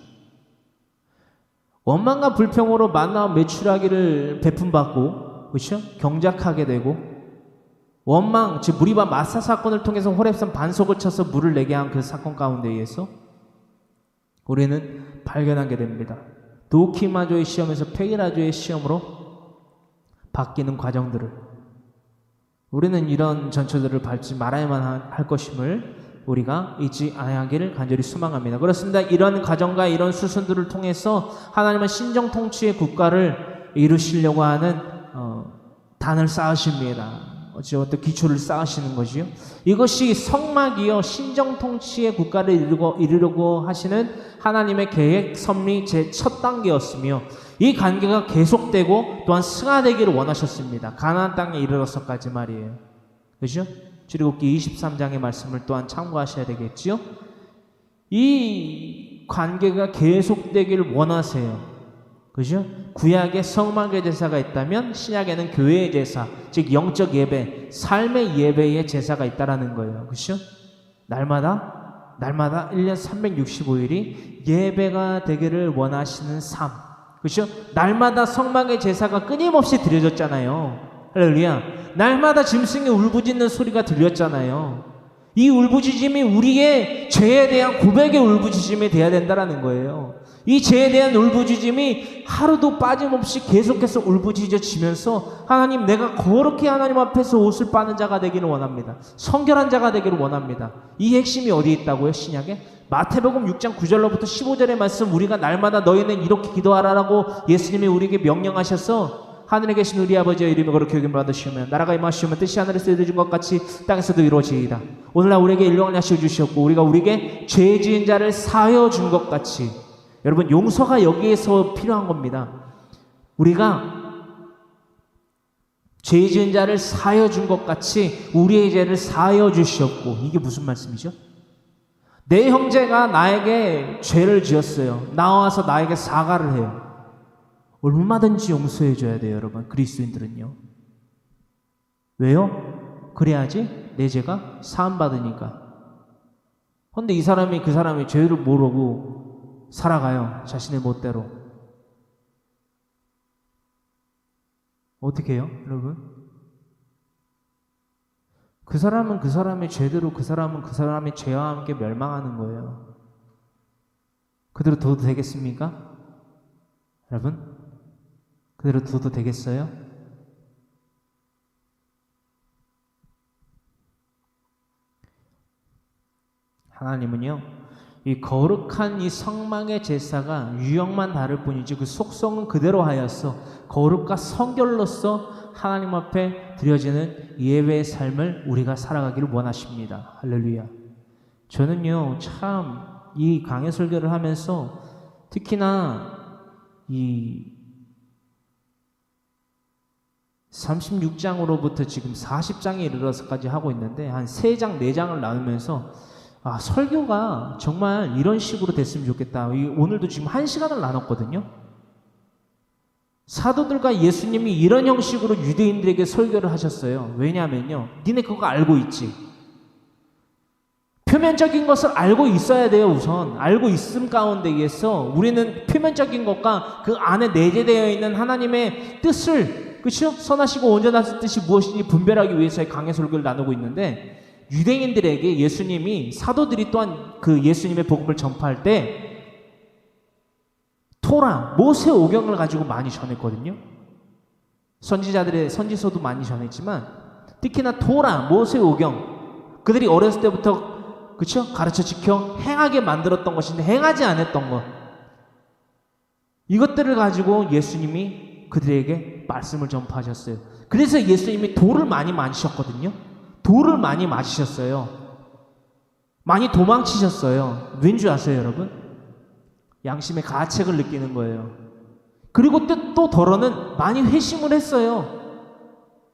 원망과 불평으로 만나온 메추라기를 베품받고 그렇죠? 경작하게 되고 원망 즉 무리바 마사 사건을 통해서 호렙산 반석을 쳐서 물을 내게 한 그 사건 가운데 의해서 우리는 발견하게 됩니다. 도키마조의 시험에서 페이라조의 시험으로 바뀌는 과정들을 우리는 이런 전초들을 밟지 말아야만 할 것임을 우리가 잊지 아니하기를 간절히 소망합니다. 그렇습니다. 이런 과정과 이런 수순들을 통해서 하나님은 신정 통치의 국가를 이루시려고 하는 단을 쌓으십니다. 어떤 기초를 쌓으시는 것이요. 이것이 성막이요 신정 통치의 국가를 이루려고 하시는 하나님의 계획 섭리 제 첫 단계였으며 이 관계가 계속되고 또한 승화되기를 원하셨습니다. 가나안 땅에 이르러서까지 말이에요. 그렇죠? 출애굽기 23장의 말씀을 또한 참고하셔야 되겠지요. 이 관계가 계속되기를 원하세요. 그죠? 구약에 성막의 제사가 있다면 신약에는 교회의 제사, 즉 영적 예배, 삶의 예배의 제사가 있다라는 거예요. 그죠? 날마다 1년 365일이 예배가 되기를 원하시는 삶. 그죠? 날마다 성막의 제사가 끊임없이 드려졌잖아요. 할렐루야. 날마다 짐승의 울부짖는 소리가 들렸잖아요. 이 울부짖음이 우리의 죄에 대한 고백의 울부짖음이 돼야 된다는 거예요. 이 죄에 대한 울부짖음이 하루도 빠짐없이 계속해서 울부짖어지면서 하나님, 내가 거룩히 하나님 앞에서 옷을 빠는 자가 되기를 원합니다. 성결한 자가 되기를 원합니다. 이 핵심이 어디에 있다고요? 신약에? 마태복음 6장 9절로부터 15절의 말씀, 우리가 날마다 너희는 이렇게 기도하라라고 예수님이 우리에게 명령하셔서 하늘에 계신 우리 아버지의 이름으로 거룩히 여김을 받으시오며 나라가 임하시오며 뜻이 하늘에서 이루어진 것 같이 땅에서도 이루어지이다. 오늘날 우리에게 일용할 양식을 주시었고 우리가 우리에게 죄 지은 자를 사하여 준 것 같이, 여러분 용서가 여기에서 필요한 겁니다. 우리가 죄 지은 자를 사하여 준 것 같이 우리의 죄를 사하여 주시었고, 이게 무슨 말씀이죠? 내 형제가 나에게 죄를 지었어요. 나와서 나에게 사과를 해요. 얼마든지 용서해 줘야 돼요, 여러분. 그리스도인들은요. 왜요? 그래야지 내 죄가 사함받으니까. 그런데 이 사람이 그 사람이 죄를 모르고 살아가요. 자신의 멋대로. 어떻게 해요, 여러분? 그 사람은 그 사람의 죄대로, 그 사람은 그 사람의 죄와 함께 멸망하는 거예요. 그대로 둬도 되겠습니까? 여러분? 그대로 둬도 되겠어요? 하나님은요, 이 거룩한 이 성막의 제사가 유형만 다를 뿐이지 그 속성은 그대로 하여서 거룩과 성결로서 하나님 앞에 드려지는 예배의 삶을 우리가 살아가기를 원하십니다. 할렐루야. 저는요, 참 이 강해 설교를 하면서 특히나 이 36장으로부터 지금 40장에 이르러서까지 하고 있는데 한 3장, 4장을 나누면서 설교가 정말 이런 식으로 됐으면 좋겠다. 오늘도 지금 1시간을 나눴거든요. 사도들과 예수님이 이런 형식으로 유대인들에게 설교를 하셨어요. 왜냐하면요, 니네 그거 알고 있지. 표면적인 것을 알고 있어야 돼요. 우선 알고 있음 가운데에서 우리는 표면적인 것과 그 안에 내재되어 있는 하나님의 뜻을, 그렇죠? 선하시고 온전하신 뜻이 무엇인지 분별하기 위해서의 강해 설교를 나누고 있는데, 유대인들에게 예수님이, 사도들이 또한 그 예수님의 복음을 전파할 때 토라, 모세오경을 가지고 많이 전했거든요. 선지자들의 선지서도 많이 전했지만 특히나 토라, 모세오경, 그들이 어렸을 때부터, 그렇죠? 가르쳐 지켜 행하게 만들었던 것인데 행하지 않았던 것, 이것들을 가지고 예수님이 그들에게 말씀을 전파하셨어요. 그래서 예수님이 돌을 많이 맞으셨거든요. 돌을 많이 맞으셨어요. 많이 도망치셨어요. 왠지 아세요, 여러분? 양심의 가책을 느끼는 거예요. 그리고 또 더러는 많이 회심을 했어요.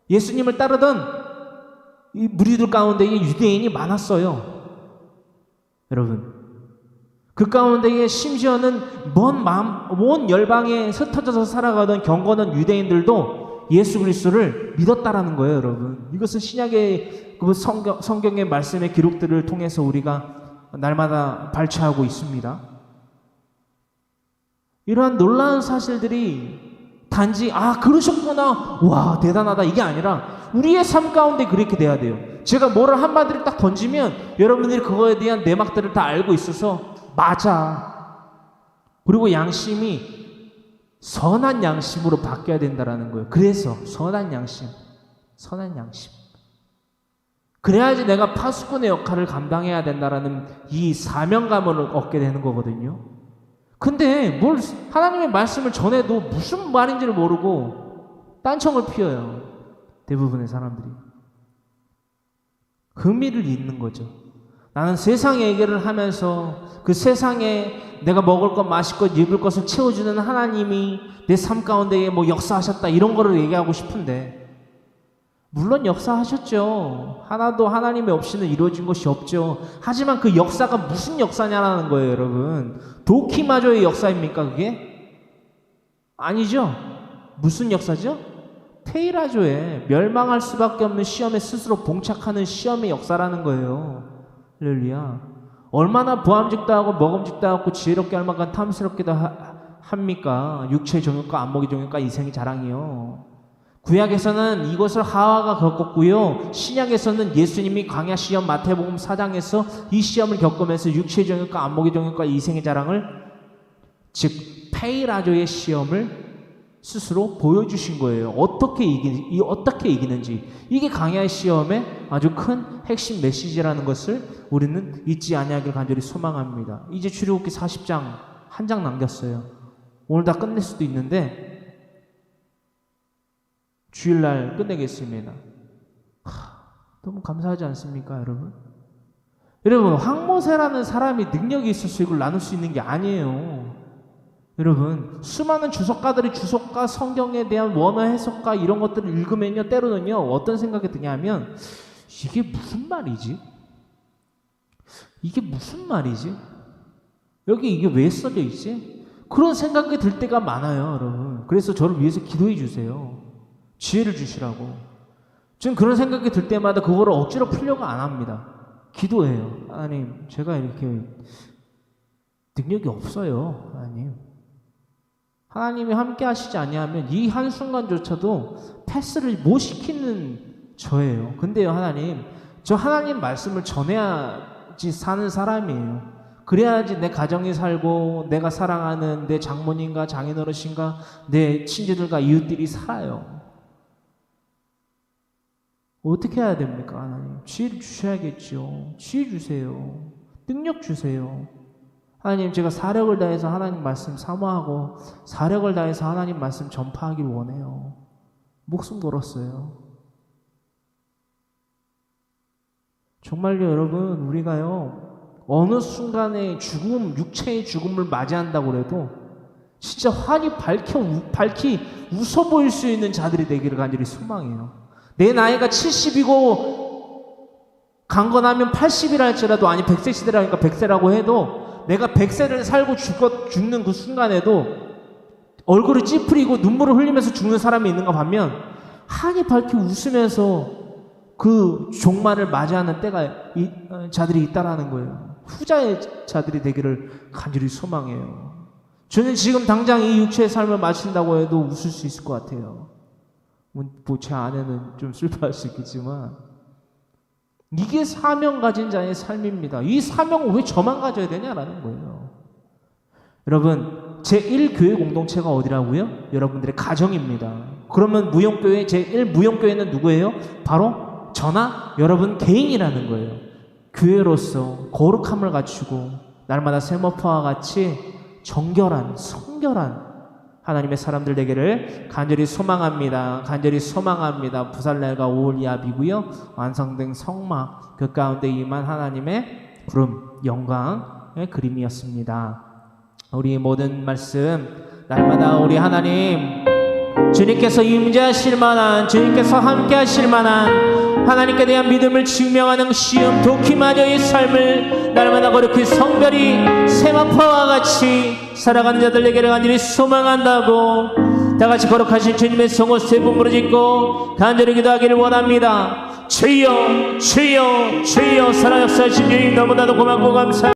예수님을 따르던 이 무리들 가운데에 유대인이 많았어요. 여러분, 그 가운데에 심지어는 먼 열방에 흩어져서 살아가던 경건한 유대인들도 예수 그리스도를 믿었다라는 거예요, 여러분. 이것은 신약의 그 성경의 말씀의 기록들을 통해서 우리가 날마다 발췌하고 있습니다. 이러한 놀라운 사실들이 단지 그러셨구나, 와 대단하다, 이게 아니라 우리의 삶 가운데 그렇게 돼야 돼요. 제가 뭐를 한마디를 딱 던지면 여러분들이 그거에 대한 내막들을 다 알고 있어서 맞아. 그리고 양심이 선한 양심으로 바뀌어야 된다라는 거예요. 그래서 선한 양심. 그래야지 내가 파수꾼의 역할을 감당해야 된다라는 이 사명감을 얻게 되는 거거든요. 근데 하나님의 말씀을 전해도 무슨 말인지를 모르고 딴청을 피워요. 대부분의 사람들이. 흥미를 잃는 거죠. 나는 세상 얘기를 하면서 그 세상에 내가 먹을 것, 마실 것, 입을 것을 채워주는 하나님이 내 삶 가운데에 역사하셨다, 이런 거를 얘기하고 싶은데, 물론 역사하셨죠. 하나도 하나님이 없이는 이루어진 것이 없죠. 하지만 그 역사가 무슨 역사냐라는 거예요, 여러분. 도키마저의 역사입니까, 그게? 아니죠. 무슨 역사죠? 테이라조에 멸망할 수밖에 없는 시험에 스스로 봉착하는 시험의 역사라는 거예요. 할렐루야. 얼마나 부함직도 하고 먹음직도 하고 지혜롭게 할 만큼 탐스럽기도 합니까? 육체의 정욕과 안목의 정욕과 이생의 자랑이요. 구약에서는 이것을 하와가 겪었고요. 신약에서는 예수님이 광야 시험 마태복음 4장에서 이 시험을 겪으면서 육체의 정욕과 안목의 정욕과 이생의 자랑을, 즉 페이라조의 시험을 스스로 보여주신 거예요. 어떻게 이기는지. 이게 강야의 시험의 아주 큰 핵심 메시지라는 것을 우리는 잊지 아니하길 간절히 소망합니다. 이제 출애굽기 40장 한 장 남겼어요. 오늘 다 끝낼 수도 있는데 주일날 끝내겠습니다. 너무 감사하지 않습니까, 여러분? 여러분, 황모세라는 사람이 능력이 있어서 이걸 나눌 수 있는 게 아니에요. 여러분, 수많은 주석가들이 주석가 성경에 대한 원어 해석가 이런 것들을 읽으면요, 때로는요 어떤 생각이 드냐면 이게 무슨 말이지? 이게 무슨 말이지? 여기 이게 왜 써져 있지? 그런 생각이 들 때가 많아요, 여러분. 그래서 저를 위해서 기도해 주세요. 지혜를 주시라고. 지금 그런 생각이 들 때마다 그거를 억지로 풀려고 안 합니다. 기도해요. 하나님, 제가 이렇게 능력이 없어요. 하나님이 함께 하시지 아니하면 이 한순간조차도 패스를 못 시키는 저예요. 근데요, 하나님, 저 하나님 말씀을 전해야지 사는 사람이에요. 그래야지 내 가정이 살고 내가 사랑하는 내 장모님과 장인어르신과 내 친지들과 이웃들이 살아요. 어떻게 해야 됩니까, 하나님? 지혜를 주셔야겠죠. 지혜 주세요. 능력 주세요. 하나님, 제가 사력을 다해서 하나님 말씀 사모하고 사력을 다해서 하나님 말씀 전파하길 원해요. 목숨 걸었어요. 정말요, 여러분, 우리가요 어느 순간에 육체의 죽음을 맞이한다고 해도 진짜 환히 밝히 웃어 보일 수 있는 자들이 되기를 간절히 소망해요. 내 나이가 70이고 강건하면 80이라 할지라도, 아니 100세 시대라니까 100세라고 해도 내가 100세를 살고 죽는 그 순간에도 얼굴을 찌푸리고 눈물을 흘리면서 죽는 사람이 있는가 반면 환히 밝게 웃으면서 그 종말을 맞이하는 때가 자들이 있다라는 거예요. 후자의 자들이 되기를 간절히 소망해요. 저는 지금 당장 이 육체의 삶을 마친다고 해도 웃을 수 있을 것 같아요. 제 아내는 좀 슬퍼할 수 있겠지만 이게 사명 가진 자의 삶입니다. 이 사명을 왜 저만 가져야 되냐라는 거예요. 여러분, 제1교회 공동체가 어디라고요? 여러분들의 가정입니다. 그러면 무용교회, 제1무용교회는 누구예요? 바로 저나 여러분 개인이라는 거예요. 교회로서 거룩함을 갖추고 날마다 세모파와 같이 정결한, 성결한 하나님의 사람들 되기를 간절히 소망합니다. 간절히 소망합니다. 부살렐과 오홀리압이고요. 완성된 성막, 그 가운데 임한 하나님의 구름, 영광의 그림이었습니다. 우리 모든 말씀 날마다 우리 하나님, 주님께서 임재하실 만한, 주님께서 함께 하실 만한 하나님께 대한 믿음을 증명하는 시험 도키마녀의 삶을 날마다 거룩히 성별이 세마파와 같이 살아가는 자들에게를 간절히 소망한다고 다같이 거룩하신 주님의 성호 세 번 부르짖고 간절히 기도하기를 원합니다. 주여, 주여, 주여, 살아 역사하신 주님 너무나도 고맙고 감사합니다.